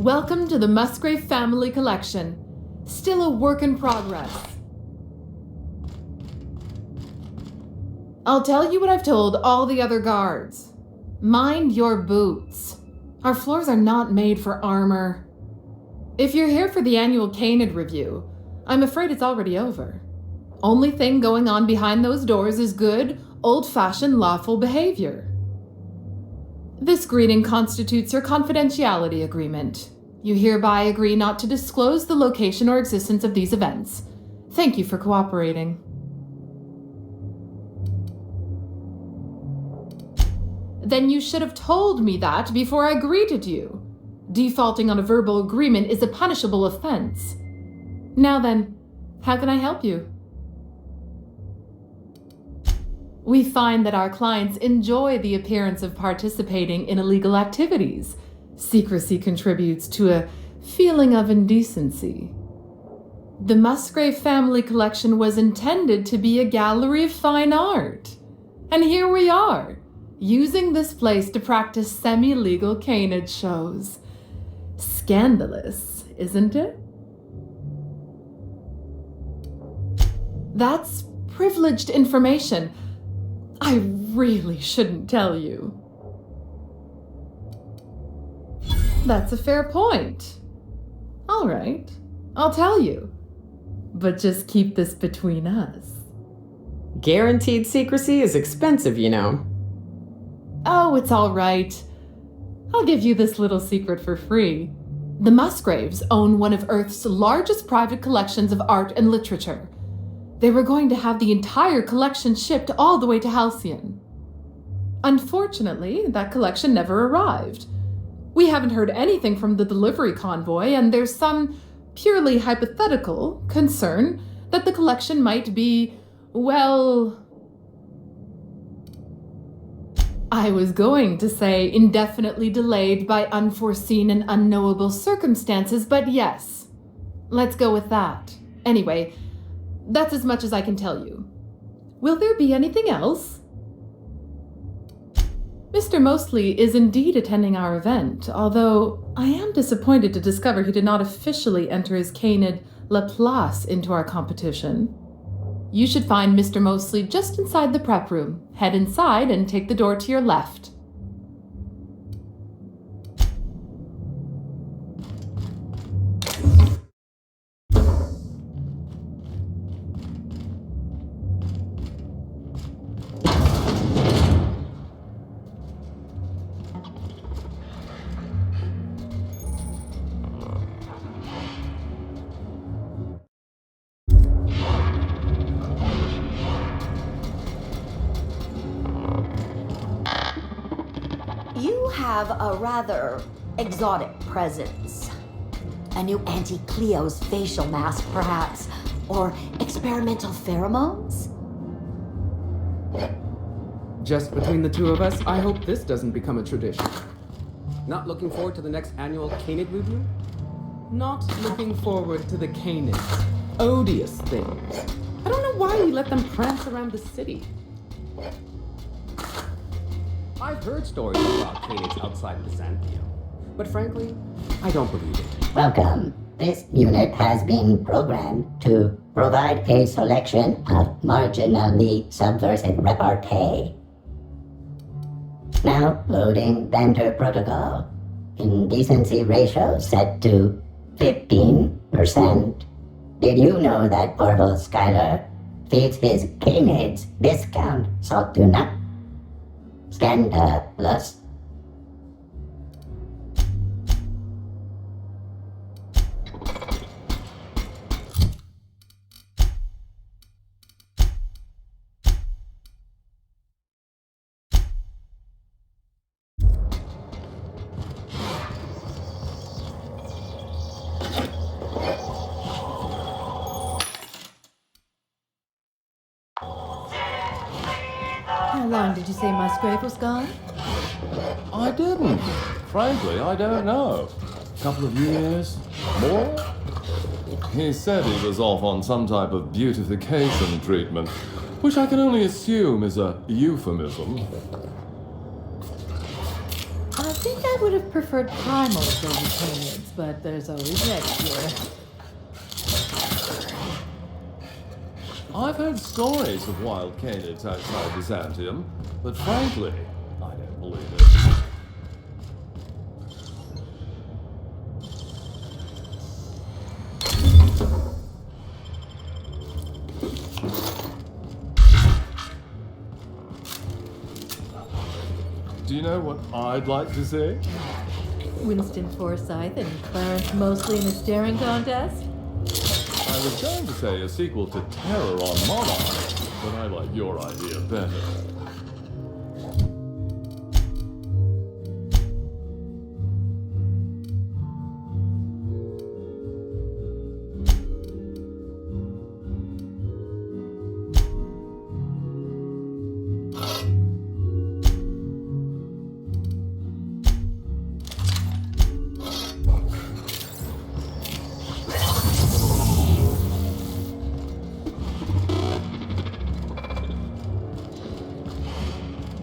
Welcome to the Musgrave Family Collection. Still a work in progress. I'll tell you what I've told all the other guards. Mind your boots. Our floors are not made for armor. If you're here for the annual Canid review, I'm afraid it's already over. Only thing going on behind those doors is good, old-fashioned lawful behavior. This greeting constitutes your confidentiality agreement. You hereby agree not to disclose the location or existence of these events. Thank you for cooperating. Then you should have told me that before I greeted you. Defaulting on a verbal agreement is a punishable offense. Now then, how can I help you? We find that our clients enjoy the appearance of participating in illegal activities. Secrecy contributes to a feeling of indecency. The Musgrave Family Collection was intended to be a gallery of fine art. And here we are, using this place to practice semi-legal canid shows. Scandalous, isn't it? That's privileged information. I really shouldn't tell you. That's a fair point. All right, I'll tell you. But just keep this between us. Guaranteed secrecy is expensive, you know. Oh, it's all right. I'll give you this little secret for free. The Musgraves own one of Earth's largest private collections of art and literature. They were going to have the entire collection shipped all the way to Halcyon. Unfortunately, that collection never arrived. We haven't heard anything from the delivery convoy, and there's some purely hypothetical concern that the collection might be, well... I was going to say indefinitely delayed by unforeseen and unknowable circumstances, but yes, let's go with that. Anyway, that's as much as I can tell you. Will there be anything else? Mr. Mosley is indeed attending our event, although I am disappointed to discover he did not officially enter his canid Laplace into our competition. You should find Mr. Mosley just inside the prep room. Head inside and take the door to your left. have a rather exotic presence. A new Auntie Cleo's facial mask, perhaps? Or experimental pheromones? Just between the two of us, I hope this doesn't become a tradition. Not looking forward to the next annual Canid review? Not looking forward to the Canid. Odious things. I don't know why you let them prance around the city. I've heard stories about Canids outside Byzantium, but frankly, I don't believe it. Welcome. This unit has been programmed to provide a selection of marginally subversive repartee. Now loading banter protocol. Indecency ratio set to 15%. Did you know that Orville Schuyler feeds his Canids discount salt tuna? Scandalous. How long did you say Musgrave was gone? I didn't. Frankly, I don't know. Couple of years? More? He said he was off on some type of beautification treatment, which I can only assume is a euphemism. I think I would have preferred primals over Canids, but there's always next year. I've heard stories of wild Canids outside Byzantium, but frankly, I don't believe it. Do you know what I'd like to see? Winston Forsythe and Clarence Mostly in a staring contest? I was going to say a sequel to Terror on Monarch, but I like your idea better.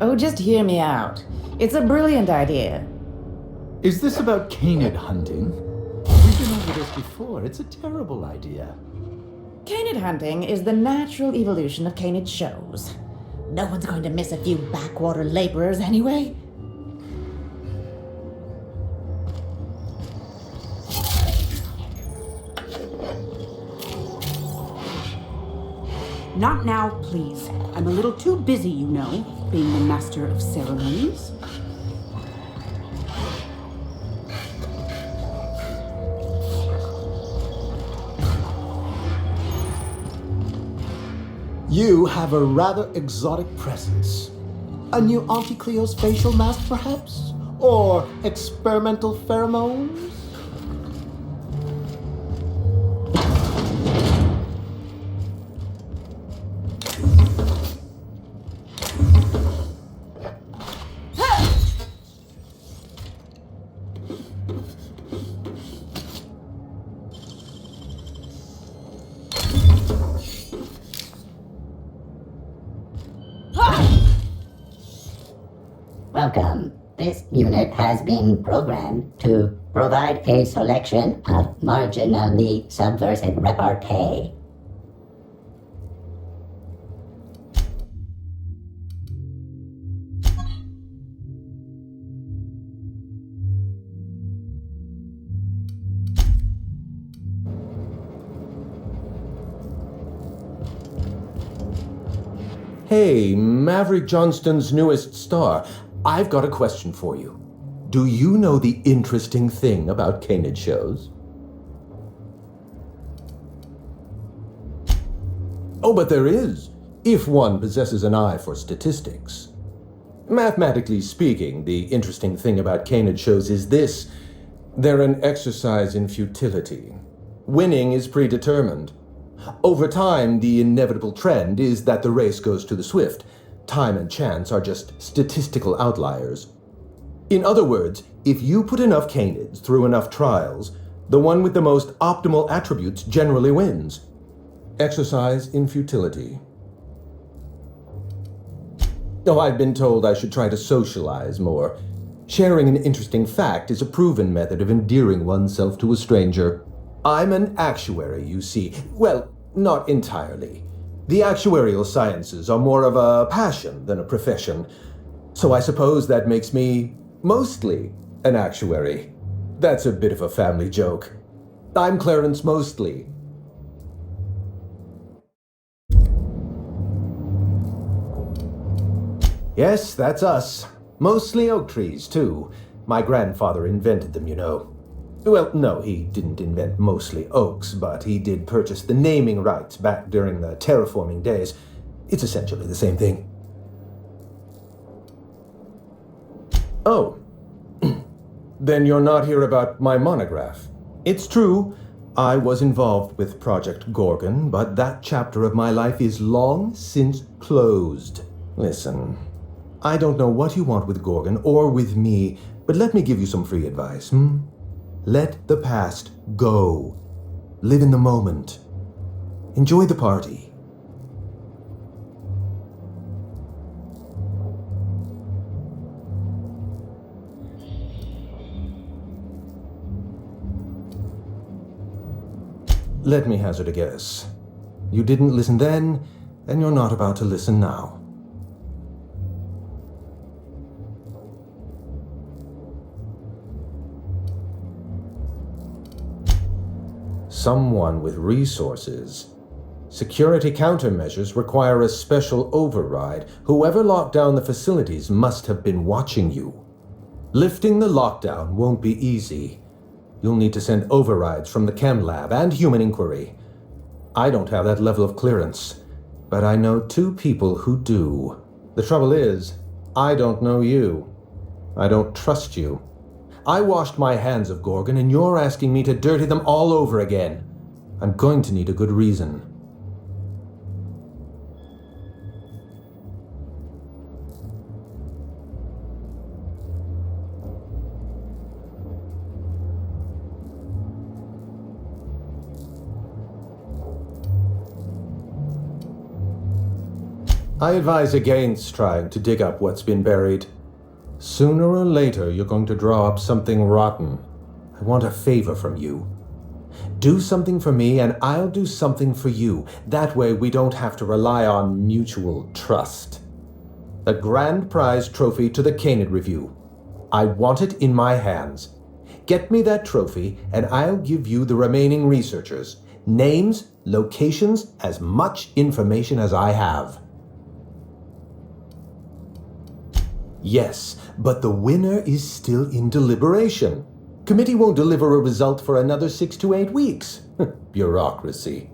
Oh, just hear me out. It's a brilliant idea. Is this about Canid hunting? We've been over this before. It's a terrible idea. Canid hunting is the natural evolution of Canid shows. No one's going to miss a few backwater laborers anyway. Not now, please. I'm a little too busy, you know, being the master of ceremonies. You have a rather exotic presence. A new Auntie Cleo's facial mask, perhaps? Or experimental pheromones? Welcome. This unit has been programmed to provide a selection of marginally subversive repartee. Hey, Maverick Johnston's newest star. I've got a question for you. Do you know the interesting thing about Canid shows? Oh, but there is, if one possesses an eye for statistics. Mathematically speaking, the interesting thing about Canid shows is this. They're an exercise in futility. Winning is predetermined. Over time, the inevitable trend is that the race goes to the swift. Time and chance are just statistical outliers. In other words, if you put enough Canids through enough trials, the one with the most optimal attributes generally wins. Exercise in futility. Oh, I've been told I should try to socialize more. Sharing an interesting fact is a proven method of endearing oneself to a stranger. I'm an actuary, you see. Well, not entirely. The actuarial sciences are more of a passion than a profession. So I suppose that makes me mostly an actuary. That's a bit of a family joke. I'm Clarence Mostly. Yes, that's us. Mostly oak trees, too. My grandfather invented them, you know. Well, no, he didn't invent mostly oaks, but he did purchase the naming rights back during the terraforming days. It's essentially the same thing. Oh. Then you're not here about my monograph. It's true, I was involved with Project Gorgon, but that chapter of my life is long since closed. Listen, I don't know what you want with Gorgon or with me, but let me give you some free advice, Let the past go. Live in the moment. Enjoy the party. Let me hazard a guess. You didn't listen then, and you're not about to listen now. Someone with resources. Security countermeasures require a special override. Whoever locked down the facilities must have been watching you. Lifting the lockdown won't be easy. You'll need to send overrides from the chem lab and human inquiry. I don't have that level of clearance, but I know 2 people who do. The trouble is, I don't know you. I don't trust you. I washed my hands of Gorgon, and you're asking me to dirty them all over again. I'm going to need a good reason. I advise against trying to dig up what's been buried. Sooner or later, you're going to draw up something rotten. I want a favor from you. Do something for me, and I'll do something for you. That way, we don't have to rely on mutual trust. A grand prize trophy to the Canid Review. I want it in my hands. Get me that trophy, and I'll give you the remaining researchers. Names, locations, as much information as I have. Yes, but the winner is still in deliberation. Committee won't deliver a result for another 6 to 8 weeks. Bureaucracy.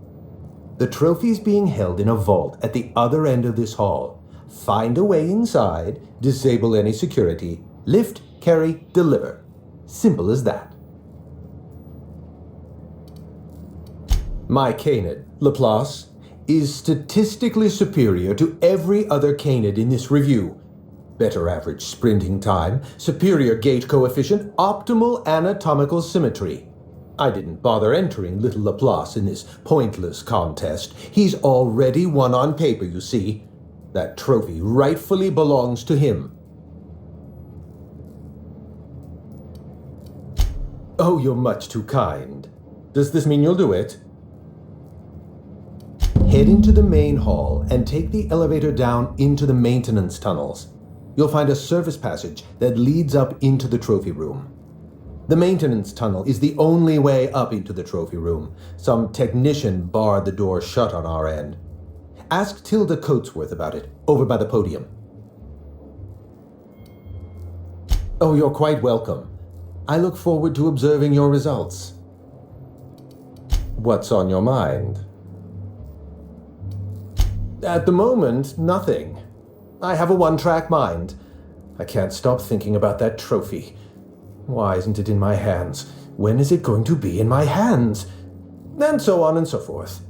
The trophy's being held in a vault at the other end of this hall. Find a way inside, disable any security, lift, carry, deliver. Simple as that. My Canid, Laplace, is statistically superior to every other Canid in this review. Better average sprinting time, superior gait coefficient, optimal anatomical symmetry. I didn't bother entering little Laplace in this pointless contest. He's already won on paper, you see. That trophy rightfully belongs to him. Oh, you're much too kind. Does this mean you'll do it? Head into the main hall and take the elevator down into the maintenance tunnels. You'll find a service passage that leads up into the trophy room. The maintenance tunnel is the only way up into the trophy room. Some technician barred the door shut on our end. Ask Tilda Coatsworth about it, over by the podium. Oh, you're quite welcome. I look forward to observing your results. What's on your mind? At the moment, nothing. I have a one-track mind. I can't stop thinking about that trophy. Why isn't it in my hands? When is it going to be in my hands? And so on and so forth.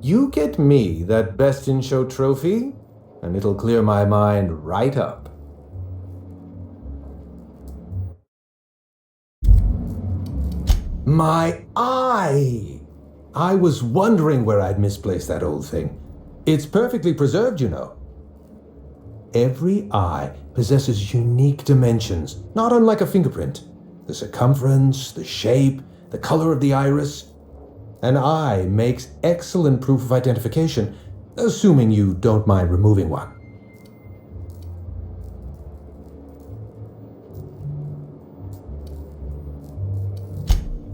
You get me that Best in Show trophy, and it'll clear my mind right up. My eye! I was wondering where I'd misplaced that old thing. It's perfectly preserved, you know. Every eye possesses unique dimensions, not unlike a fingerprint. The circumference, the shape, the color of the iris. An eye makes excellent proof of identification, assuming you don't mind removing one.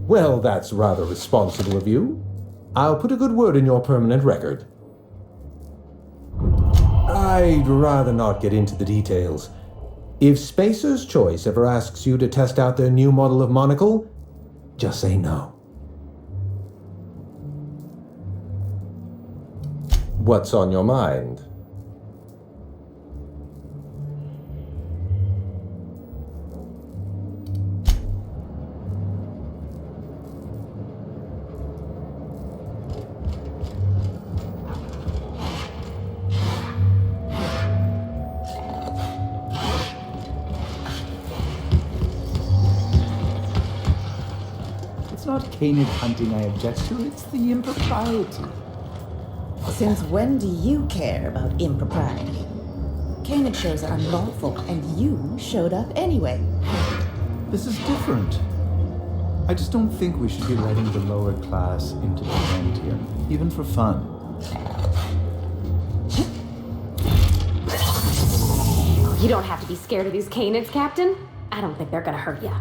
Well, that's rather responsible of you. I'll put a good word in your permanent record. I'd rather not get into the details. If Spacer's Choice ever asks you to test out their new model of monocle, just say no. What's on your mind? It's not canid hunting I object to, it's the impropriety. Since when do you care about impropriety? Canid shows are unlawful, and you showed up anyway. This is different. I just don't think we should be letting the lower class into Byzantium, even for fun. You don't have to be scared of these canids, Captain. I don't think they're gonna hurt you.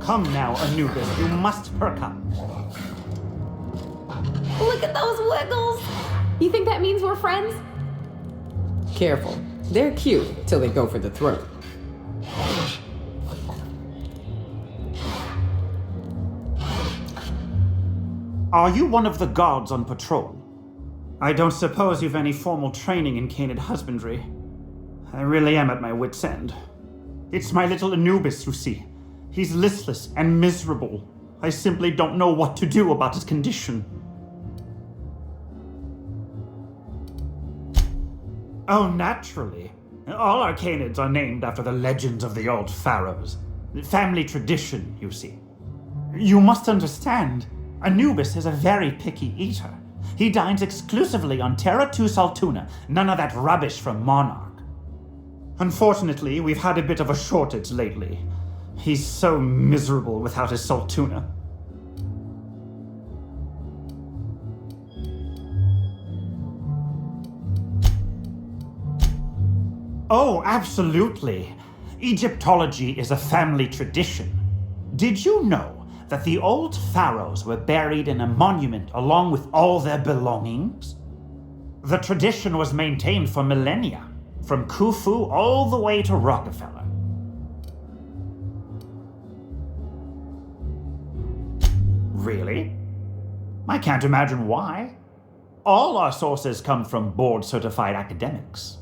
Come now, Anubis, you must perk up. Look at those wiggles! You think that means we're friends? Careful. They're cute till they go for the throat. Are you one of the guards on patrol? I don't suppose you've any formal training in canid husbandry. I really am at my wit's end. It's my little Anubis, you see. He's listless and miserable. I simply don't know what to do about his condition. Oh, naturally. All our canids are named after the legends of the old pharaohs. Family tradition, you see. You must understand, Anubis is a very picky eater. He dines exclusively on Terra 2 Saltuna, none of that rubbish from Monarch. Unfortunately, we've had a bit of a shortage lately. He's so miserable without his Saltuna. Oh, absolutely. Egyptology is a family tradition. Did you know that the old pharaohs were buried in a monument along with all their belongings? The tradition was maintained for millennia, from Khufu all the way to Rockefeller. Really? I can't imagine why. All our sources come from board-certified academics.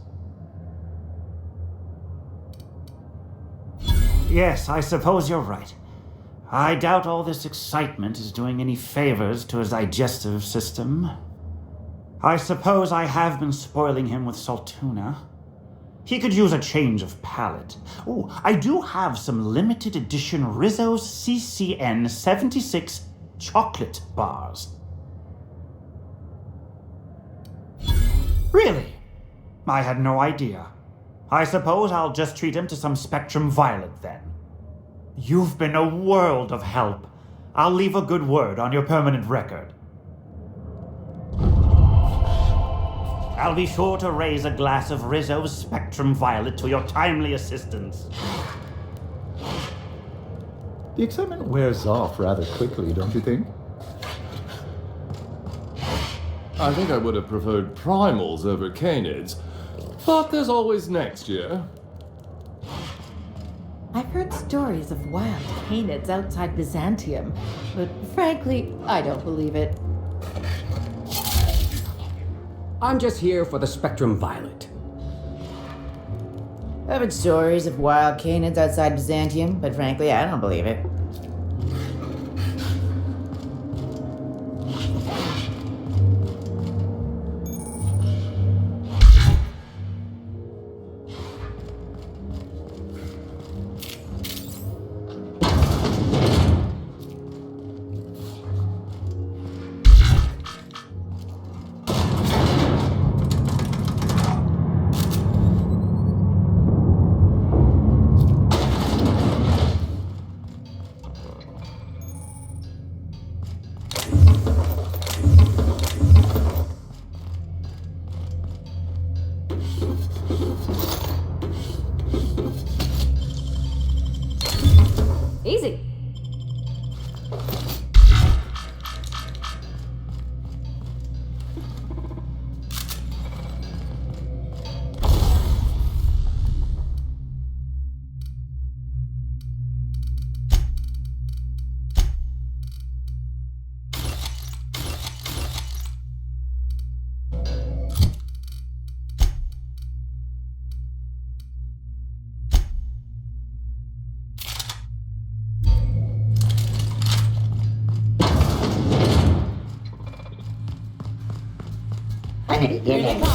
Yes, I suppose you're right. I doubt all this excitement is doing any favors to his digestive system. I suppose I have been spoiling him with Saltuna. He could use a change of palate. Oh, I do have some limited edition Rizzo's CCN 76 chocolate bars. Really? I had no idea. I suppose I'll just treat him to some Spectrum Violet then. You've been a world of help. I'll leave a good word on your permanent record. I'll be sure to raise a glass of Rizzo's Spectrum Violet to your timely assistance. The excitement wears off rather quickly, don't you think? I think I would have preferred primals over canids, but there's always next year. I've heard stories of wild canids outside Byzantium, but frankly, I don't believe it. I'm just here for the Spectrum Violet. I've heard stories of wild canids outside Byzantium, but frankly, I don't believe it. Easy. Honey, get in.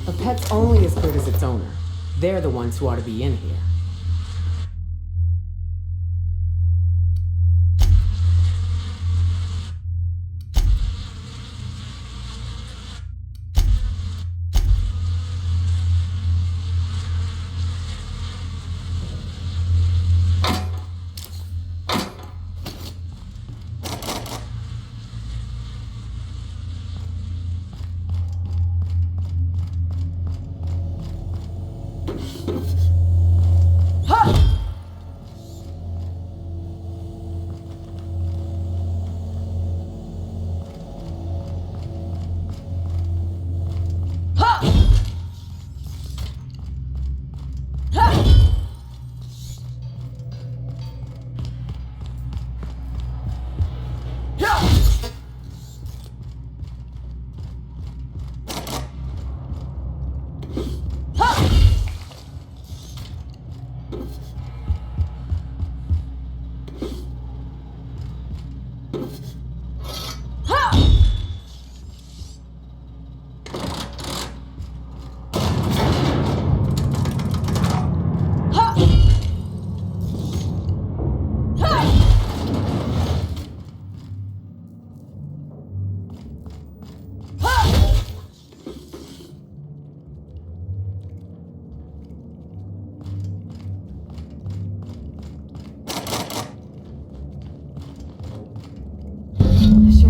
A pet's only as good as its owner. They're the ones who ought to be in here.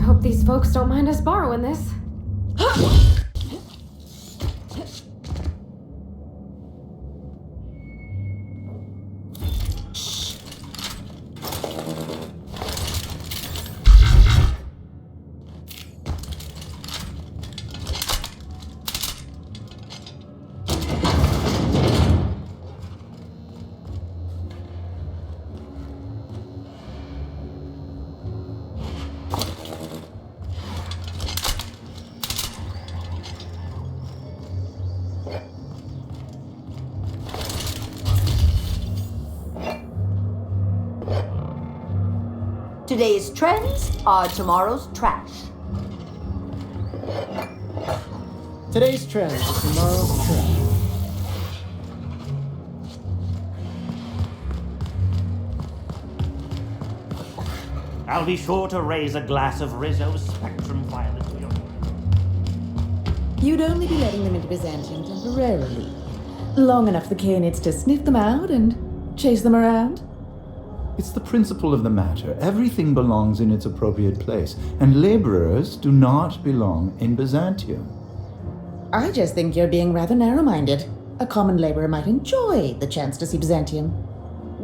Hope these folks don't mind us borrowing this. Today's trends are tomorrow's trash. Today's trend is tomorrow's trash. I'll be sure to raise a glass of Rizzo's Spectrum Violet for your... You'd only be letting them into Byzantium temporarily. Long enough for Canids to sniff them out and chase them around. It's the principle of the matter. Everything belongs in its appropriate place, and laborers do not belong in Byzantium. I just think you're being rather narrow-minded. A common laborer might enjoy the chance to see Byzantium.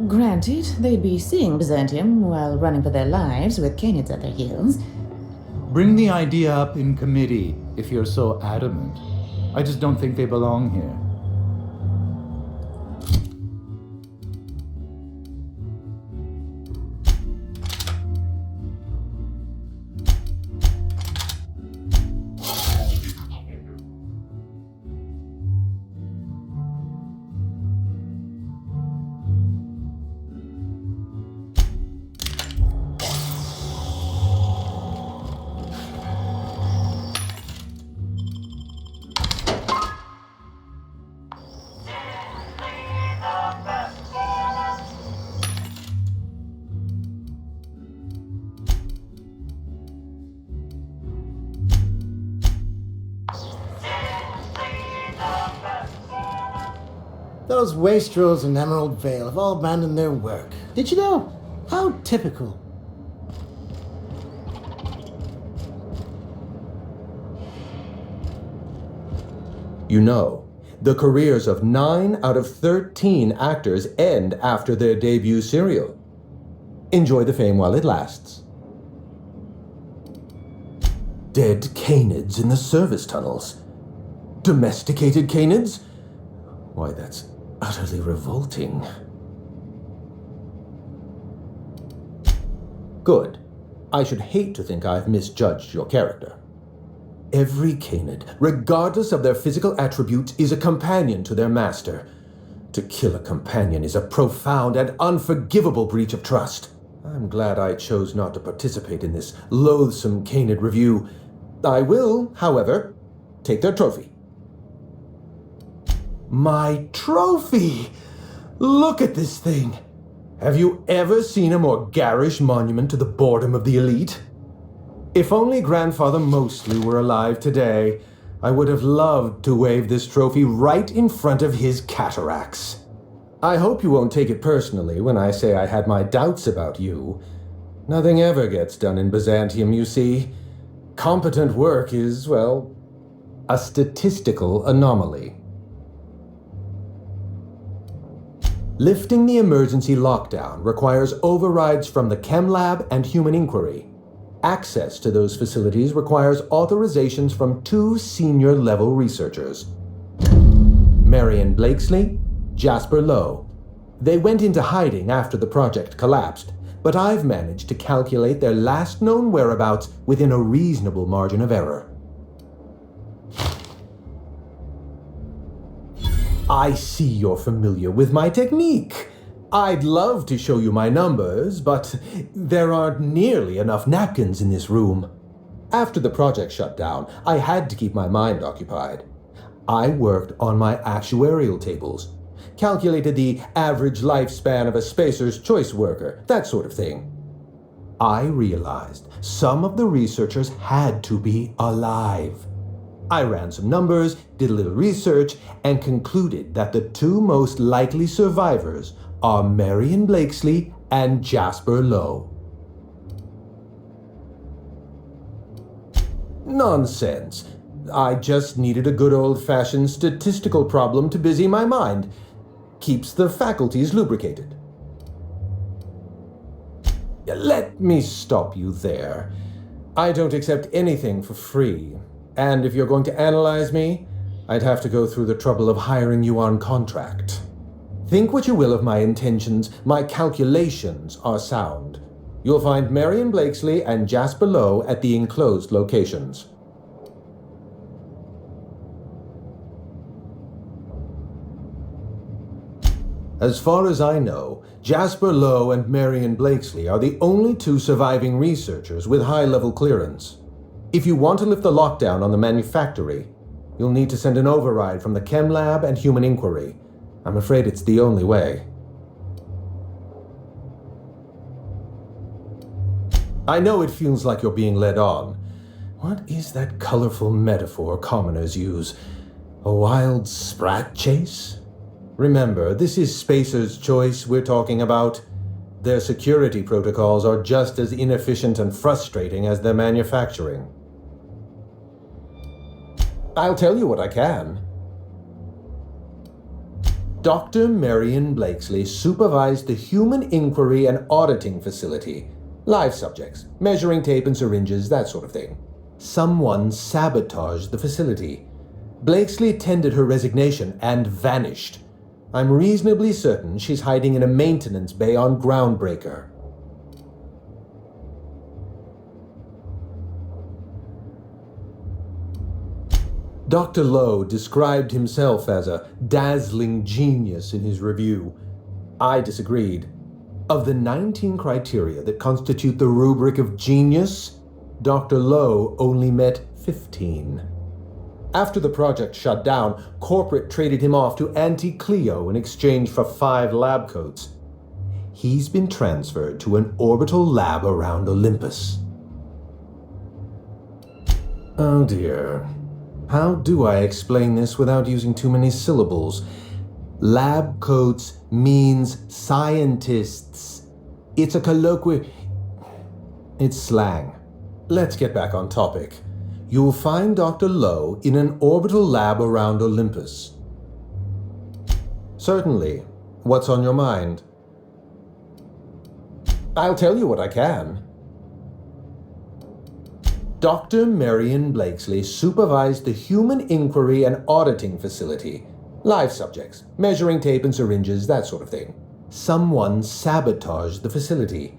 Granted, they'd be seeing Byzantium while running for their lives with Canids at their heels. Bring the idea up in committee if you're so adamant. I just don't think they belong here. Those wastrels in Emerald Vale have all abandoned their work. Did you know? How typical. You know, the careers of 9 out of 13 actors end after their debut serial. Enjoy the fame while it lasts. Dead Canids in the service tunnels. Domesticated Canids? Why, that's utterly revolting. Good. I should hate to think I've misjudged your character. Every Canid, regardless of their physical attributes, is a companion to their master. To kill a companion is a profound and unforgivable breach of trust. I'm glad I chose not to participate in this loathsome Canid review. I will, however, take their trophy. My trophy! Look at this thing! Have you ever seen a more garish monument to the boredom of the elite? If only Grandfather Mostly were alive today, I would have loved to wave this trophy right in front of his cataracts. I hope you won't take it personally when I say I had my doubts about you. Nothing ever gets done in Byzantium, you see. Competent work is, well, a statistical anomaly. Lifting the emergency lockdown requires overrides from the Chem Lab and Human Inquiry. Access to those facilities requires authorizations from 2 senior-level researchers. Marion Blakesley, Jasper Lowe. They went into hiding after the project collapsed, but I've managed to calculate their last known whereabouts within a reasonable margin of error. I see you're familiar with my technique. I'd love to show you my numbers, but there aren't nearly enough napkins in this room. After the project shut down, I had to keep my mind occupied. I worked on my actuarial tables, calculated the average lifespan of a Spacer's Choice worker, that sort of thing. I realized some of the researchers had to be alive. I ran some numbers, did a little research, and concluded that the 2 most likely survivors are Marion Blakesley and Jasper Lowe. Nonsense. I just needed a good old-fashioned statistical problem to busy my mind. Keeps the faculties lubricated. Let me stop you there. I don't accept anything for free. And if you're going to analyze me, I'd have to go through the trouble of hiring you on contract. Think what you will of my intentions, my calculations are sound. You'll find Marion Blakesley and Jasper Lowe at the enclosed locations. As far as I know, Jasper Lowe and Marion Blakesley are the only two surviving researchers with high-level clearance. If you want to lift the lockdown on the manufactory, you'll need to send an override from the Chem Lab and Human Inquiry. I'm afraid it's the only way. I know it feels like you're being led on. What is that colorful metaphor commoners use? A wild sprat chase? Remember, this is Spacer's Choice we're talking about. Their security protocols are just as inefficient and frustrating as their manufacturing. I'll tell you what I can. Dr. Marion Blakesley supervised the Human Inquiry and Auditing Facility. Live subjects, measuring tape and syringes, that sort of thing. Someone sabotaged the facility. Blakesley tendered her resignation and vanished. I'm reasonably certain she's hiding in a maintenance bay on Groundbreaker. Dr. Lowe described himself as a dazzling genius in his review. I disagreed. Of the 19 criteria that constitute the rubric of genius, Dr. Lowe only met 15. After the project shut down, corporate traded him off to Anti-Cleo in exchange for 5 lab coats. He's been transferred to an orbital lab around Olympus. Oh dear. How do I explain this without using too many syllables? Lab coats means scientists. It's a colloquial... It's slang. Let's get back on topic. You'll find Dr. Lowe in an orbital lab around Olympus. Certainly. What's on your mind? I'll tell you what I can. Dr. Marion Blakesley supervised the Human Inquiry and Auditing Facility. Live subjects, measuring tape and syringes, that sort of thing. Someone sabotaged the facility.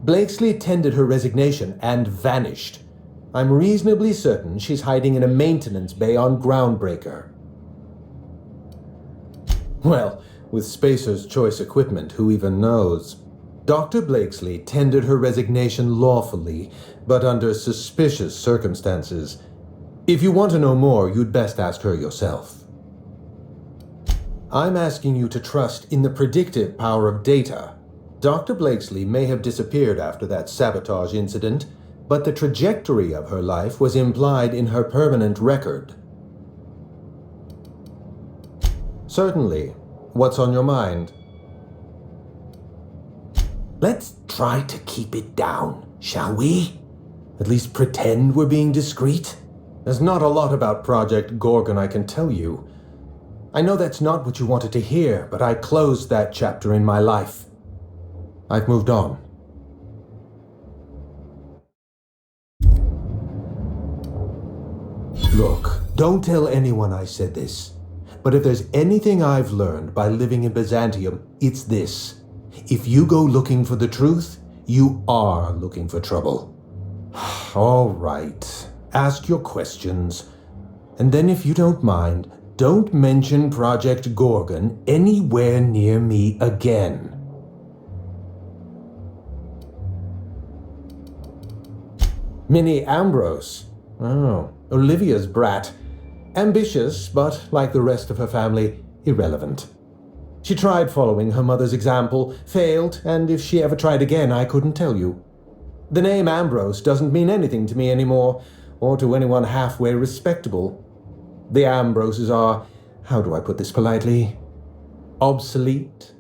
Blakesley tendered her resignation and vanished. I'm reasonably certain she's hiding in a maintenance bay on Groundbreaker. Well, with Spacer's Choice equipment, who even knows? Dr. Blakesley tendered her resignation lawfully, but under suspicious circumstances. If you want to know more, you'd best ask her yourself. I'm asking you to trust in the predictive power of data. Dr. Blakesley may have disappeared after that sabotage incident, but the trajectory of her life was implied in her permanent record. Certainly. What's on your mind? Let's try to keep it down, shall we? At least pretend we're being discreet. There's not a lot about Project Gorgon I can tell you. I know that's not what you wanted to hear, but I closed that chapter in my life. I've moved on. Look, don't tell anyone I said this. But if there's anything I've learned by living in Byzantium, it's this. If you go looking for the truth, you are looking for trouble. All right. Ask your questions. And then if you don't mind, don't mention Project Gorgon anywhere near me again. Minnie Ambrose. Oh, Olivia's brat. Ambitious, but like the rest of her family, irrelevant. She tried following her mother's example, failed, and if she ever tried again, I couldn't tell you. The name Ambrose doesn't mean anything to me anymore, or to anyone halfway respectable. The Ambroses are, how do I put this politely, obsolete.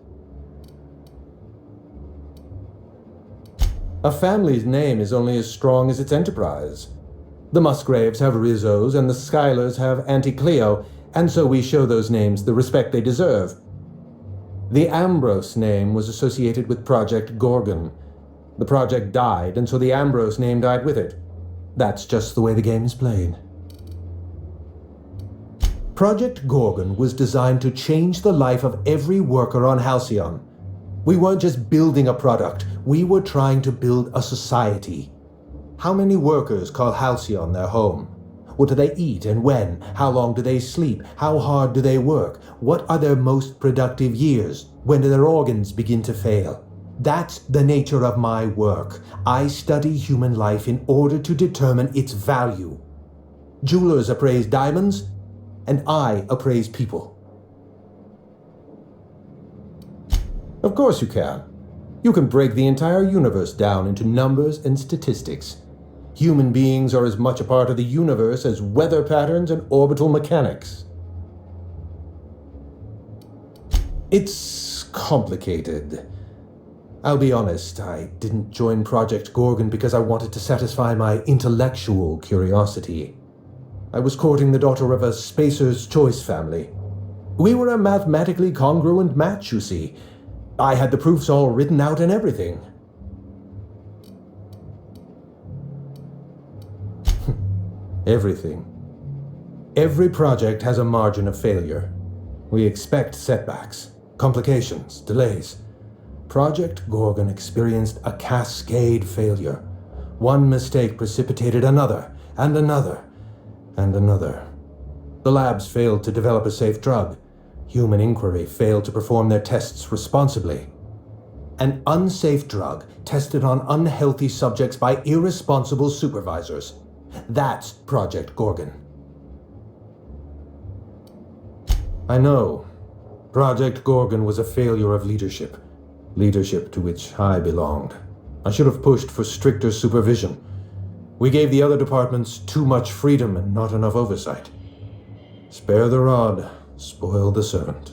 A family's name is only as strong as its enterprise. The Musgraves have Rizzos and the Schuyler's have Anti-Cleo, and so we show those names the respect they deserve. The Ambrose name was associated with Project Gorgon. The project died, and so the Ambrose name died with it. That's just the way the game is played. Project Gorgon was designed to change the life of every worker on Halcyon. We weren't just building a product, we were trying to build a society. How many workers call Halcyon their home? What do they eat and when? How long do they sleep? How hard do they work? What are their most productive years? When do their organs begin to fail? That's the nature of my work. I study human life in order to determine its value. Jewelers appraise diamonds, and I appraise people. Of course you can. You can break the entire universe down into numbers and statistics. Human beings are as much a part of the universe as weather patterns and orbital mechanics. It's complicated. I'll be honest, I didn't join Project Gorgon because I wanted to satisfy my intellectual curiosity. I was courting the daughter of a Spacer's Choice family. We were a mathematically congruent match, you see. I had the proofs all written out and everything. Everything. Every project has a margin of failure. We expect setbacks, complications, delays. Project Gorgon experienced a cascade failure. One mistake precipitated another, and another, and another. The labs failed to develop a safe drug. Human Inquiry failed to perform their tests responsibly. An unsafe drug tested on unhealthy subjects by irresponsible supervisors. That's Project Gorgon. I know. Project Gorgon was a failure of leadership. Leadership to which I belonged. I should have pushed for stricter supervision. We gave the other departments too much freedom and not enough oversight. Spare the rod, spoil the servant.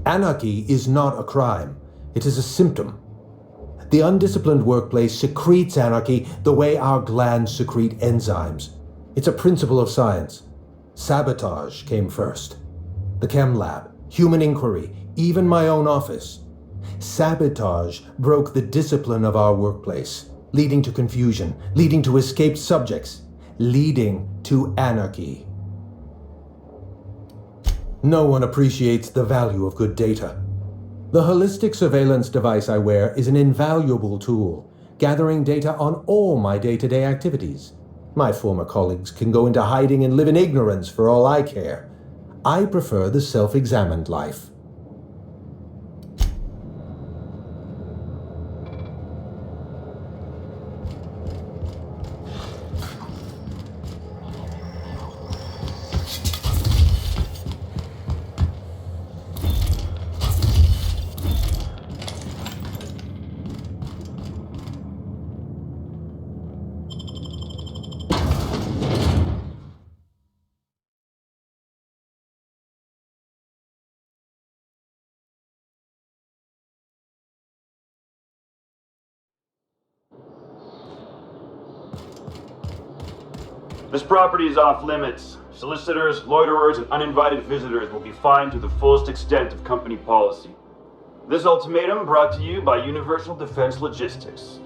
Anarchy is not a crime. It is a symptom. The undisciplined workplace secretes anarchy the way our glands secrete enzymes. It's a principle of science. Sabotage came first. The chem lab, Human Inquiry, even my own office. Sabotage broke the discipline of our workplace, leading to confusion, leading to escaped subjects, leading to anarchy. No one appreciates the value of good data. The holistic surveillance device I wear is an invaluable tool, gathering data on all my day-to-day activities. My former colleagues can go into hiding and live in ignorance for all I care. I prefer the self-examined life. This property is off limits. Solicitors, loiterers, and uninvited visitors will be fined to the fullest extent of company policy. This ultimatum brought to you by Universal Defense Logistics.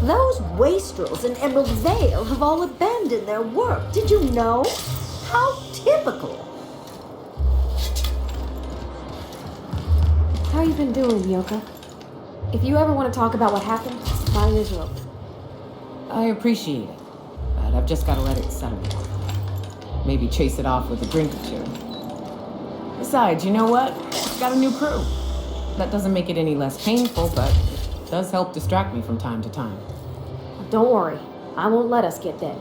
Those wastrels in Emerald Vale have all abandoned their work. Did you know? How typical. How you been doing, Yoka? If you ever want to talk about what happened, fire your throat. I appreciate it, but I've just got to let it settle. Maybe chase it off with a drink or two. Besides, you know what? I've got a new crew. That doesn't make it any less painful, but it does help distract me from time to time. Don't worry, I won't let us get dead.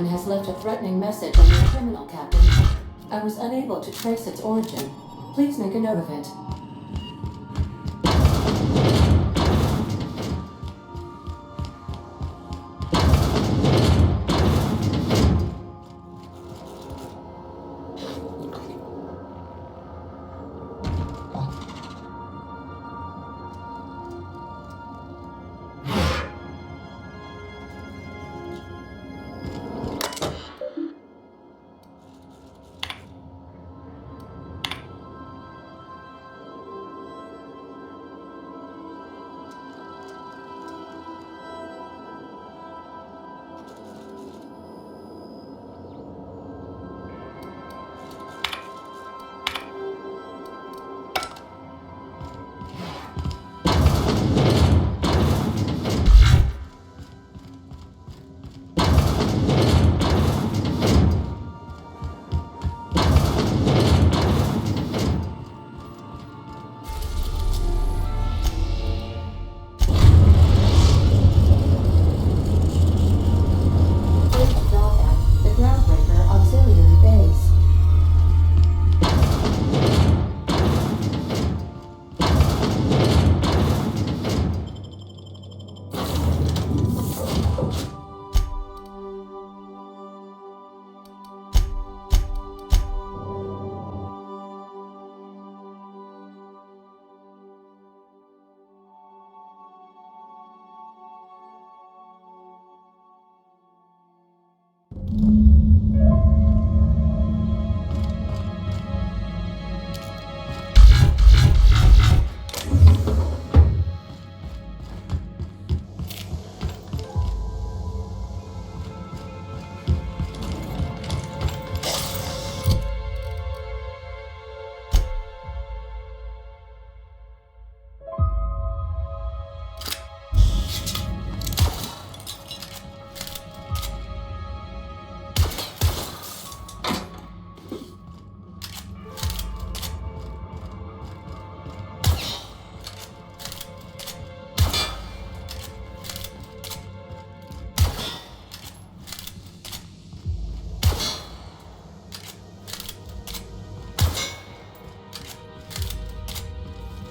Someone has left a threatening message on your terminal, Captain. I was unable to trace its origin. Please make a note of it.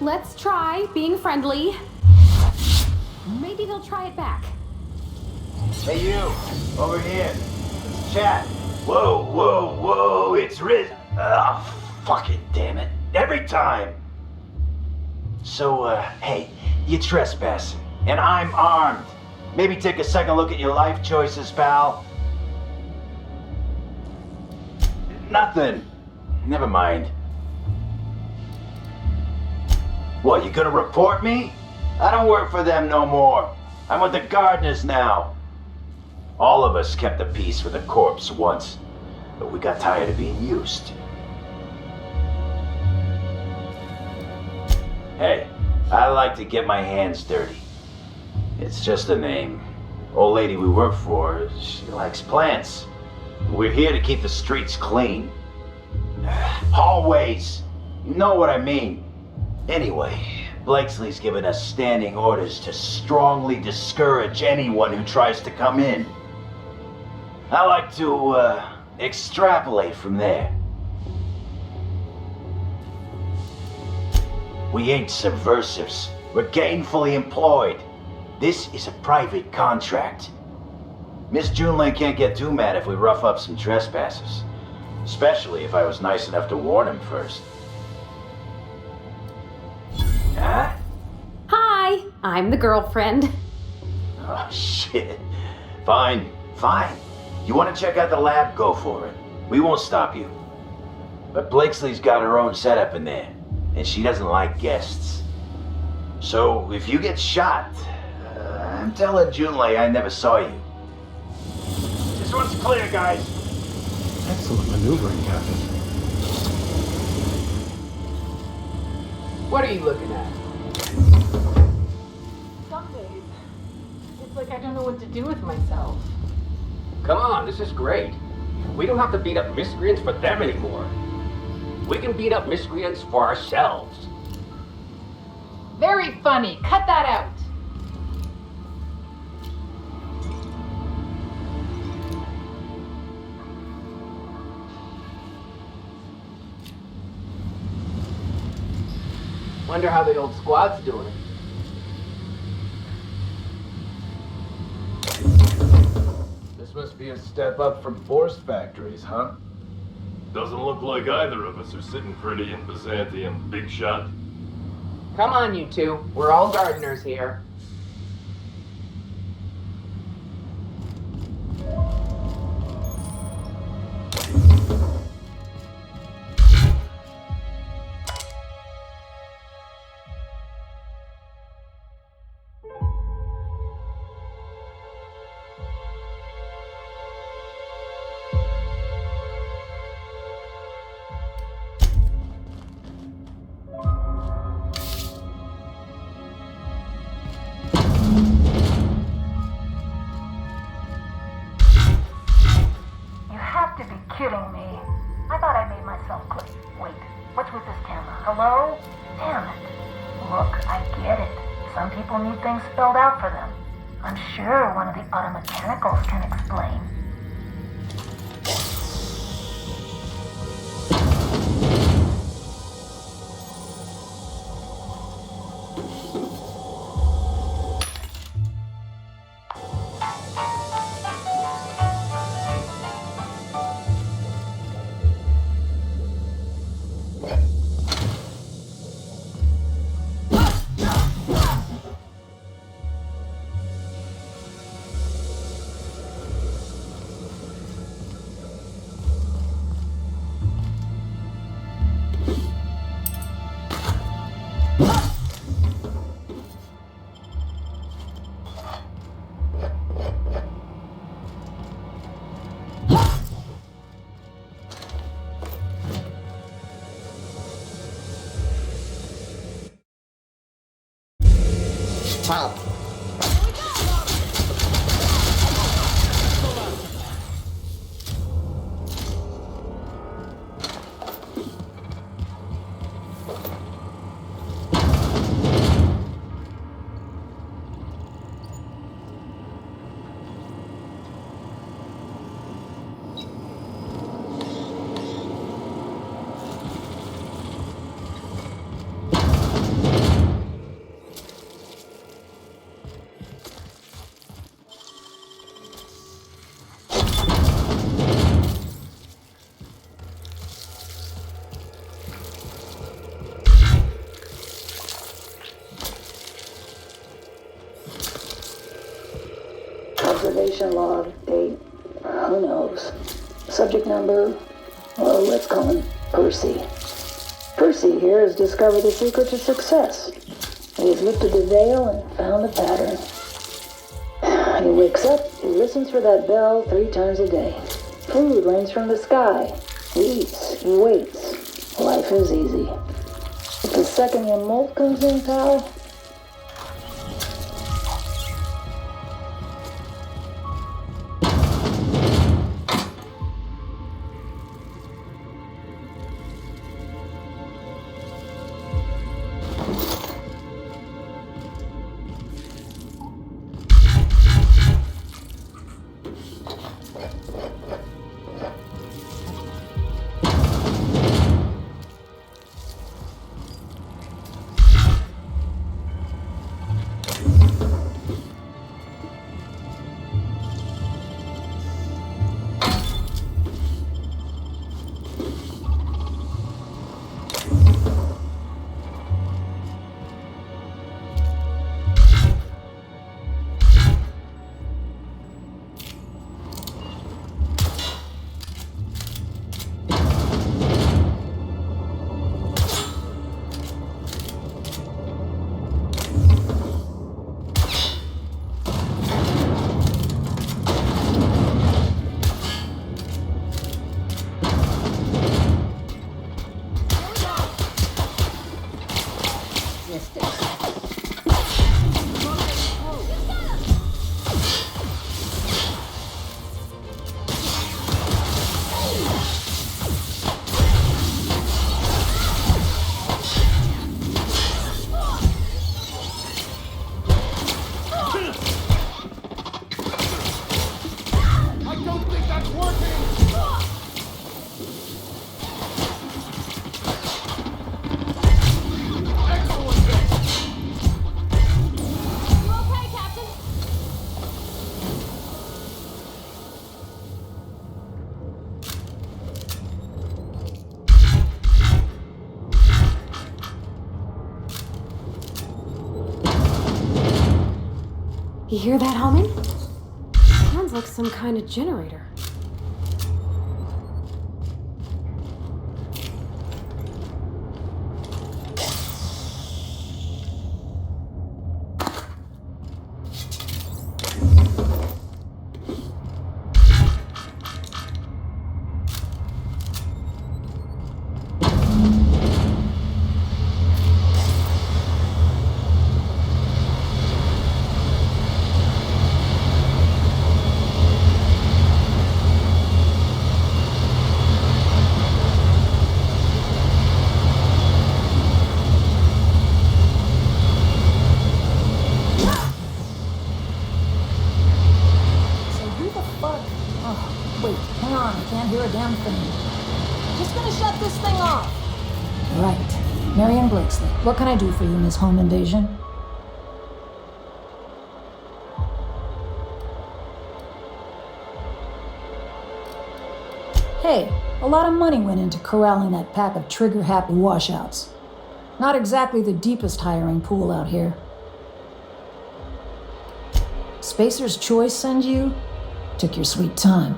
Let's try being friendly. Maybe they'll try it back. Hey you, over here. Let's chat. Whoa, whoa, whoa, it's Riz. Fucking damn it. Every time. So, hey, you trespass, and I'm armed. Maybe take a second look at your life choices, pal. Nothing. Never mind. What, you gonna report me? I don't work for them no more. I'm with the Gardeners now. All of us kept the peace with a corpse once, but we got tired of being used. Hey, I like to get my hands dirty. It's just a name. Old lady we work for, she likes plants. We're here to keep the streets clean. Hallways, you know what I mean. Anyway, Blakesley's given us standing orders to strongly discourage anyone who tries to come in. I like to, extrapolate from there. We ain't subversives. We're gainfully employed. This is a private contract. Miss Junlei can't get too mad if we rough up some trespassers. Especially if I was nice enough to warn him first. Huh? Hi, I'm the girlfriend. Oh, shit. Fine, fine. You want to check out the lab? Go for it. We won't stop you. But Blakesley's got her own setup in there, and she doesn't like guests. So if you get shot, I'm telling Junlei I never saw you. This one's clear, guys. Excellent maneuvering, Captain. What are you looking at? Some days, it's like I don't know what to do with myself. Come on, this is great. We don't have to beat up miscreants for them anymore. We can beat up miscreants for ourselves. Very funny. Cut that out. Wonder how the old squad's doing. This must be a step up from force factories, huh? Doesn't look like either of us are sitting pretty in Byzantium, big shot. Come on, you two. We're all gardeners here. Kidding me. I thought I made myself clear. Wait, what's with this camera? Hello? Damn it. Look, I get it. Some people need things spelled out for them. I'm sure one of the automechanicals can explain. Help! Observation log, date, who knows. Subject number, well, let's call him Percy. Percy here has discovered the secret to success. He has lifted the veil and found the pattern. He wakes up, he listens for that bell 3 times a day. Food rains from the sky. He eats, he waits. Life is easy. But the second your molt comes in, pal, Excellent! You hear that humming? Sounds like some kind of generator. Wait, hang on, I can't hear a damn thing. Just gonna shut this thing off. Right. Marianne Blakesley, what can I do for you, Miss Home Invasion? Hey, a lot of money went into corralling that pack of trigger-happy washouts. Not exactly the deepest hiring pool out here. Spacer's Choice send you? Took your sweet time.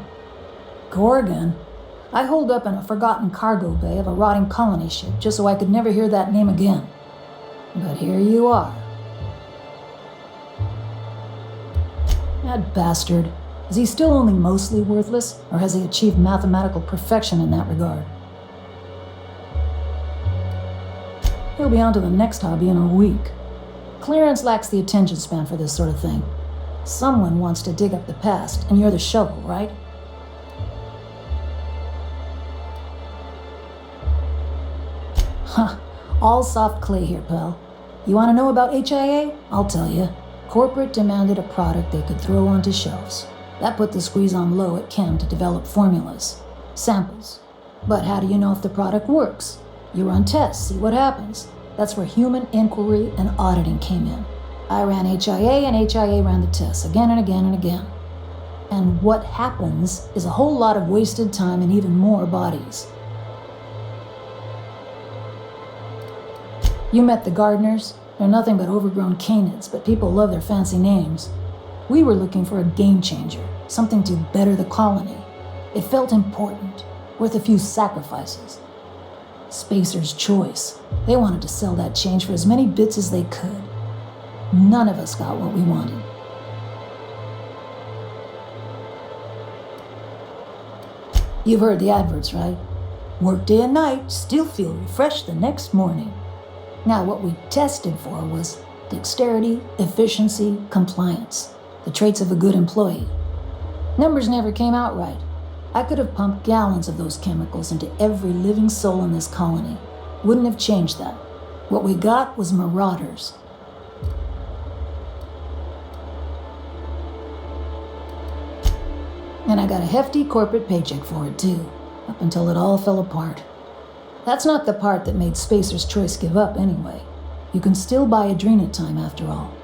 Gorgon? I holed up in a forgotten cargo bay of a rotting colony ship just so I could never hear that name again. But here you are. That bastard. Is he still only mostly worthless, or has he achieved mathematical perfection in that regard? He'll be on to the next hobby in a week. Clarence lacks the attention span for this sort of thing. Someone wants to dig up the past, and you're the shovel, right? Huh. All soft clay here, pal. You want to know about HIA? I'll tell you. Corporate demanded a product they could throw onto shelves. That put the squeeze on low at Chem to develop formulas. Samples. But how do you know if the product works? You run tests, see what happens. That's where human inquiry and auditing came in. I ran HIA, and HIA ran the tests again and again and again. And what happens is a whole lot of wasted time and even more bodies. You met the Gardeners. They're nothing but overgrown canids, but people love their fancy names. We were looking for a game changer, something to better the colony. It felt important, worth a few sacrifices. Spacer's Choice. They wanted to sell that change for as many bits as they could. None of us got what we wanted. You've heard the adverts, right? Work day and night, still feel refreshed the next morning. Now, what we tested for was dexterity, efficiency, compliance. The traits of a good employee. Numbers never came out right. I could have pumped gallons of those chemicals into every living soul in this colony. Wouldn't have changed that. What we got was marauders. And I got a hefty corporate paycheck for it, too, up until it all fell apart. That's not the part that made Spacer's Choice give up, anyway. You can still buy Adrena time, after all.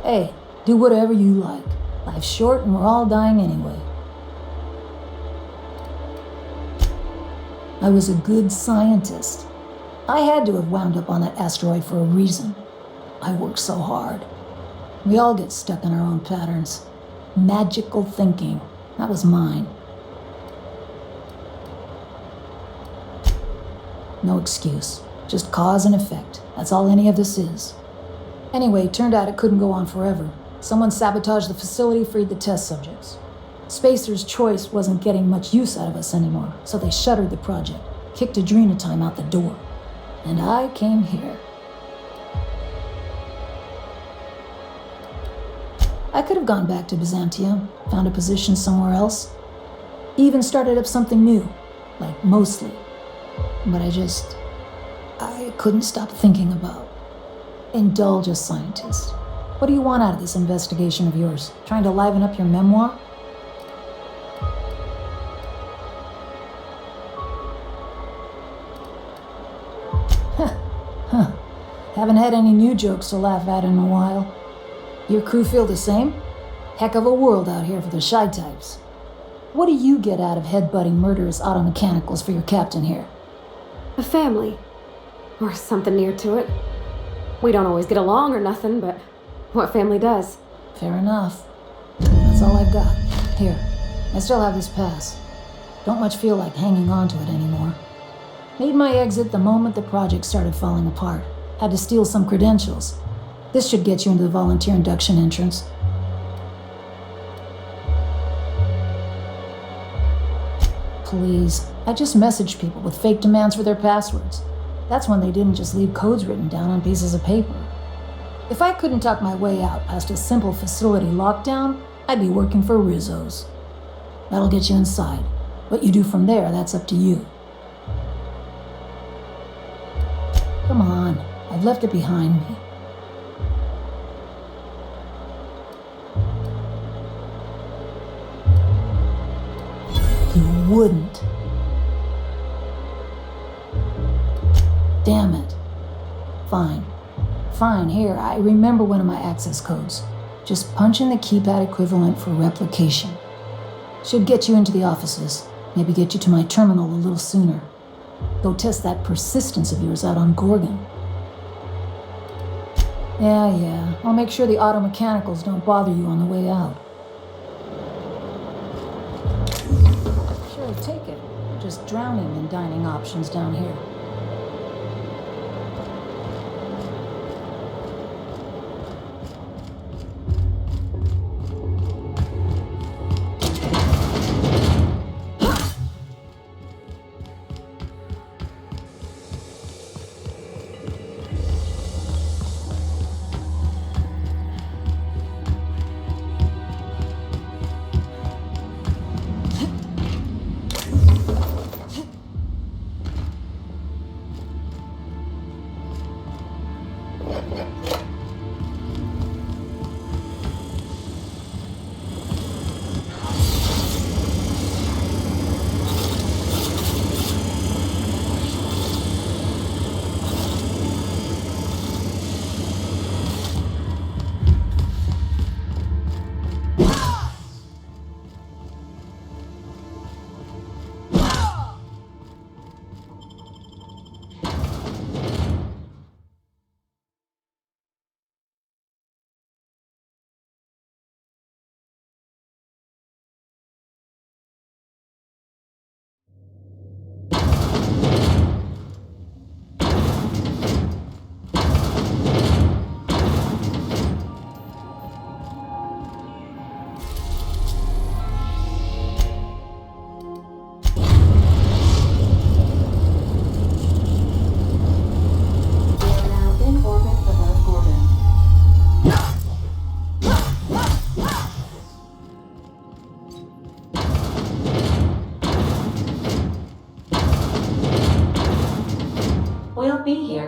Hey, do whatever you like. Life's short and we're all dying anyway. I was a good scientist. I had to have wound up on that asteroid for a reason. I worked so hard. We all get stuck in our own patterns. Magical thinking. That was mine. No excuse. Just cause and effect. That's all any of this is. Anyway, turned out it couldn't go on forever. Someone sabotaged the facility, freed the test subjects. Spacer's Choice wasn't getting much use out of us anymore, so they shuttered the project, kicked Adrena time out the door. And I came here. I could have gone back to Byzantium, found a position somewhere else, even started up something new, like Mostly. But I couldn't stop thinking about. Indulge a scientist. What do you want out of this investigation of yours? Trying to liven up your memoir? Huh. Haven't had any new jokes to laugh at in a while. Your crew feel the same? Heck of a world out here for the shy types. What do you get out of headbutting murderous automechanicals for your captain here? A family. Or something near to it. We don't always get along or nothing, but what family does? Fair enough. That's all I've got. Here, I still have this pass. Don't much feel like hanging on to it anymore. Made my exit the moment the project started falling apart. Had to steal some credentials. This should get you into the volunteer induction entrance. Please, I just messaged people with fake demands for their passwords. That's when they didn't just leave codes written down on pieces of paper. If I couldn't talk my way out past a simple facility lockdown, I'd be working for Rizzo's. That'll get you inside. What you do from there, that's up to you. Come on, I've left it behind me. You wouldn't. Damn it. Fine. Fine, here, I remember one of my access codes. Just punch in the keypad equivalent for replication. Should get you into the offices. Maybe get you to my terminal a little sooner. Go test that persistence of yours out on Gorgon. Yeah. I'll make sure the auto mechanicals don't bother you on the way out. Sure, take it. Just drowning in dining options down here.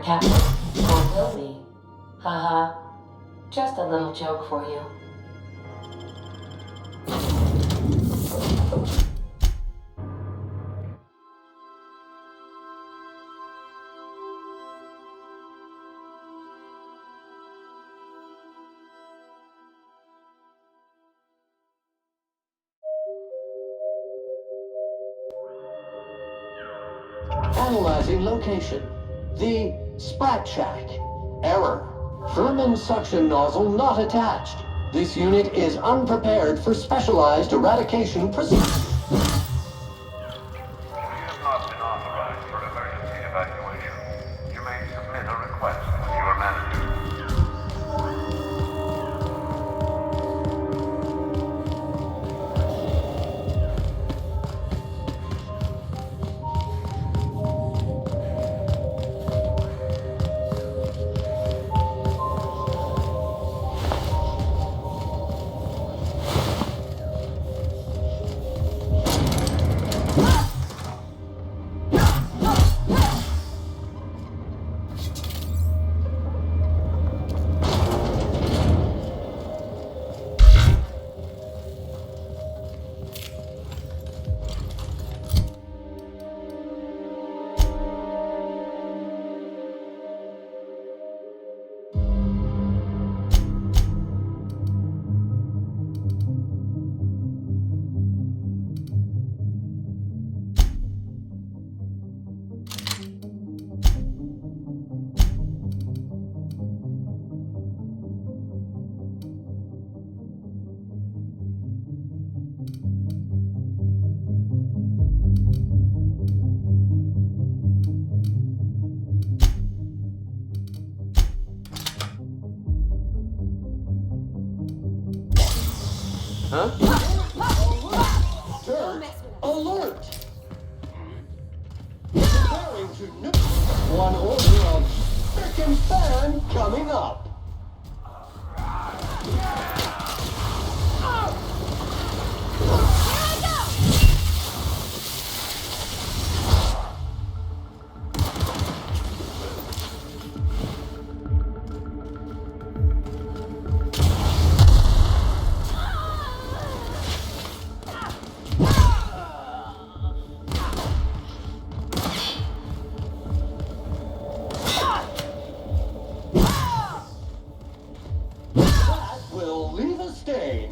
Captain. Or will we? Haha. Just a little joke for you. Analyzing location. The Sprat Shack. Error. Vermin suction nozzle not attached. This unit is unprepared for specialized eradication procedures. Huh? Dirt alert! Preparing to nuke. One order of frickin' fan coming up. Will leave a stain.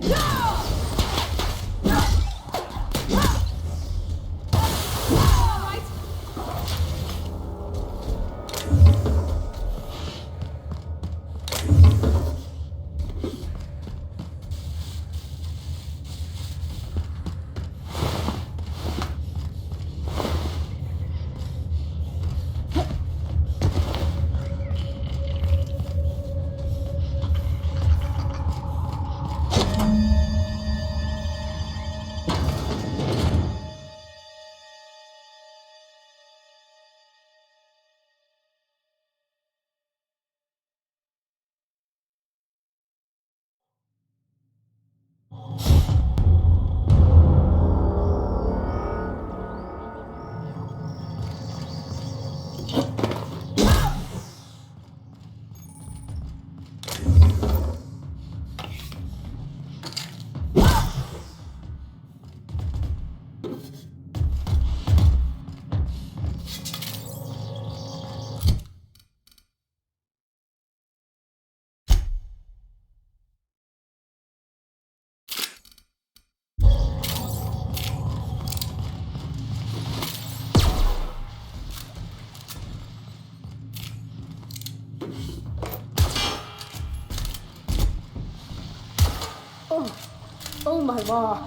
Oh my law.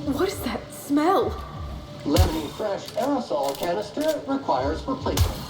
What is that smell? Lemony Fresh aerosol canister requires replacement.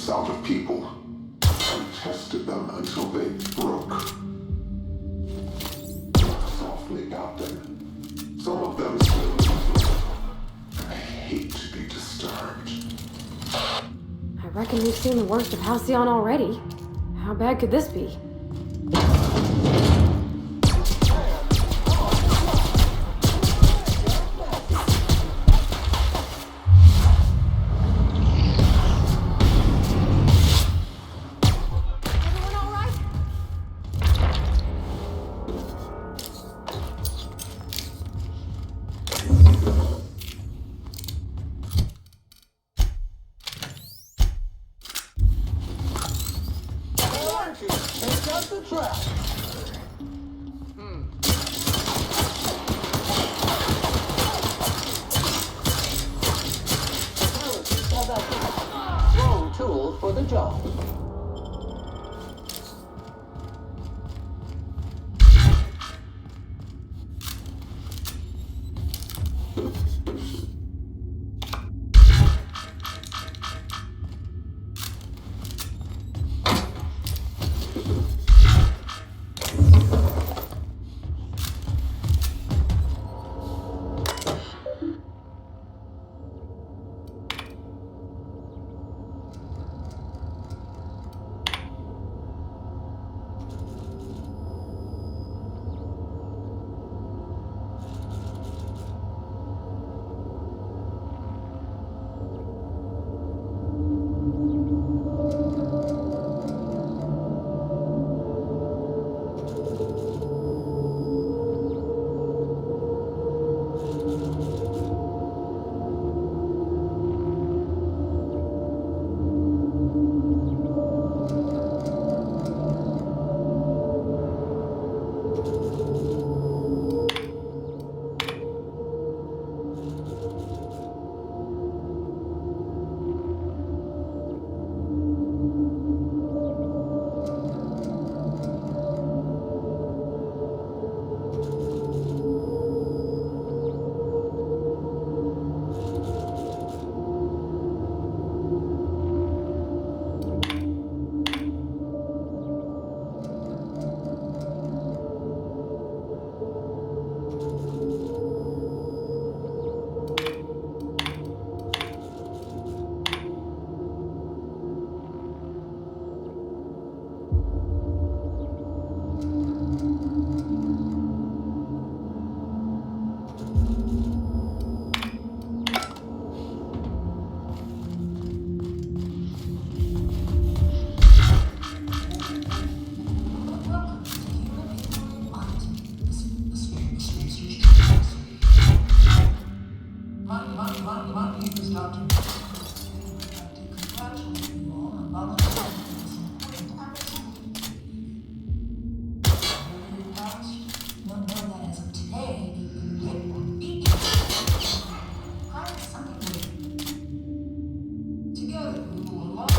Out of people and tested them until they broke. Softly got them. Some of them still. I hate to be disturbed. I reckon we've seen the worst of Halcyon already. How bad could this be? Wrong tool for the job. My name is Dr. I'd like to congratulate you all on volunteering for this important opportunity. Whether you passed, you'll know that as of today, it will be something new. Together, we will unlock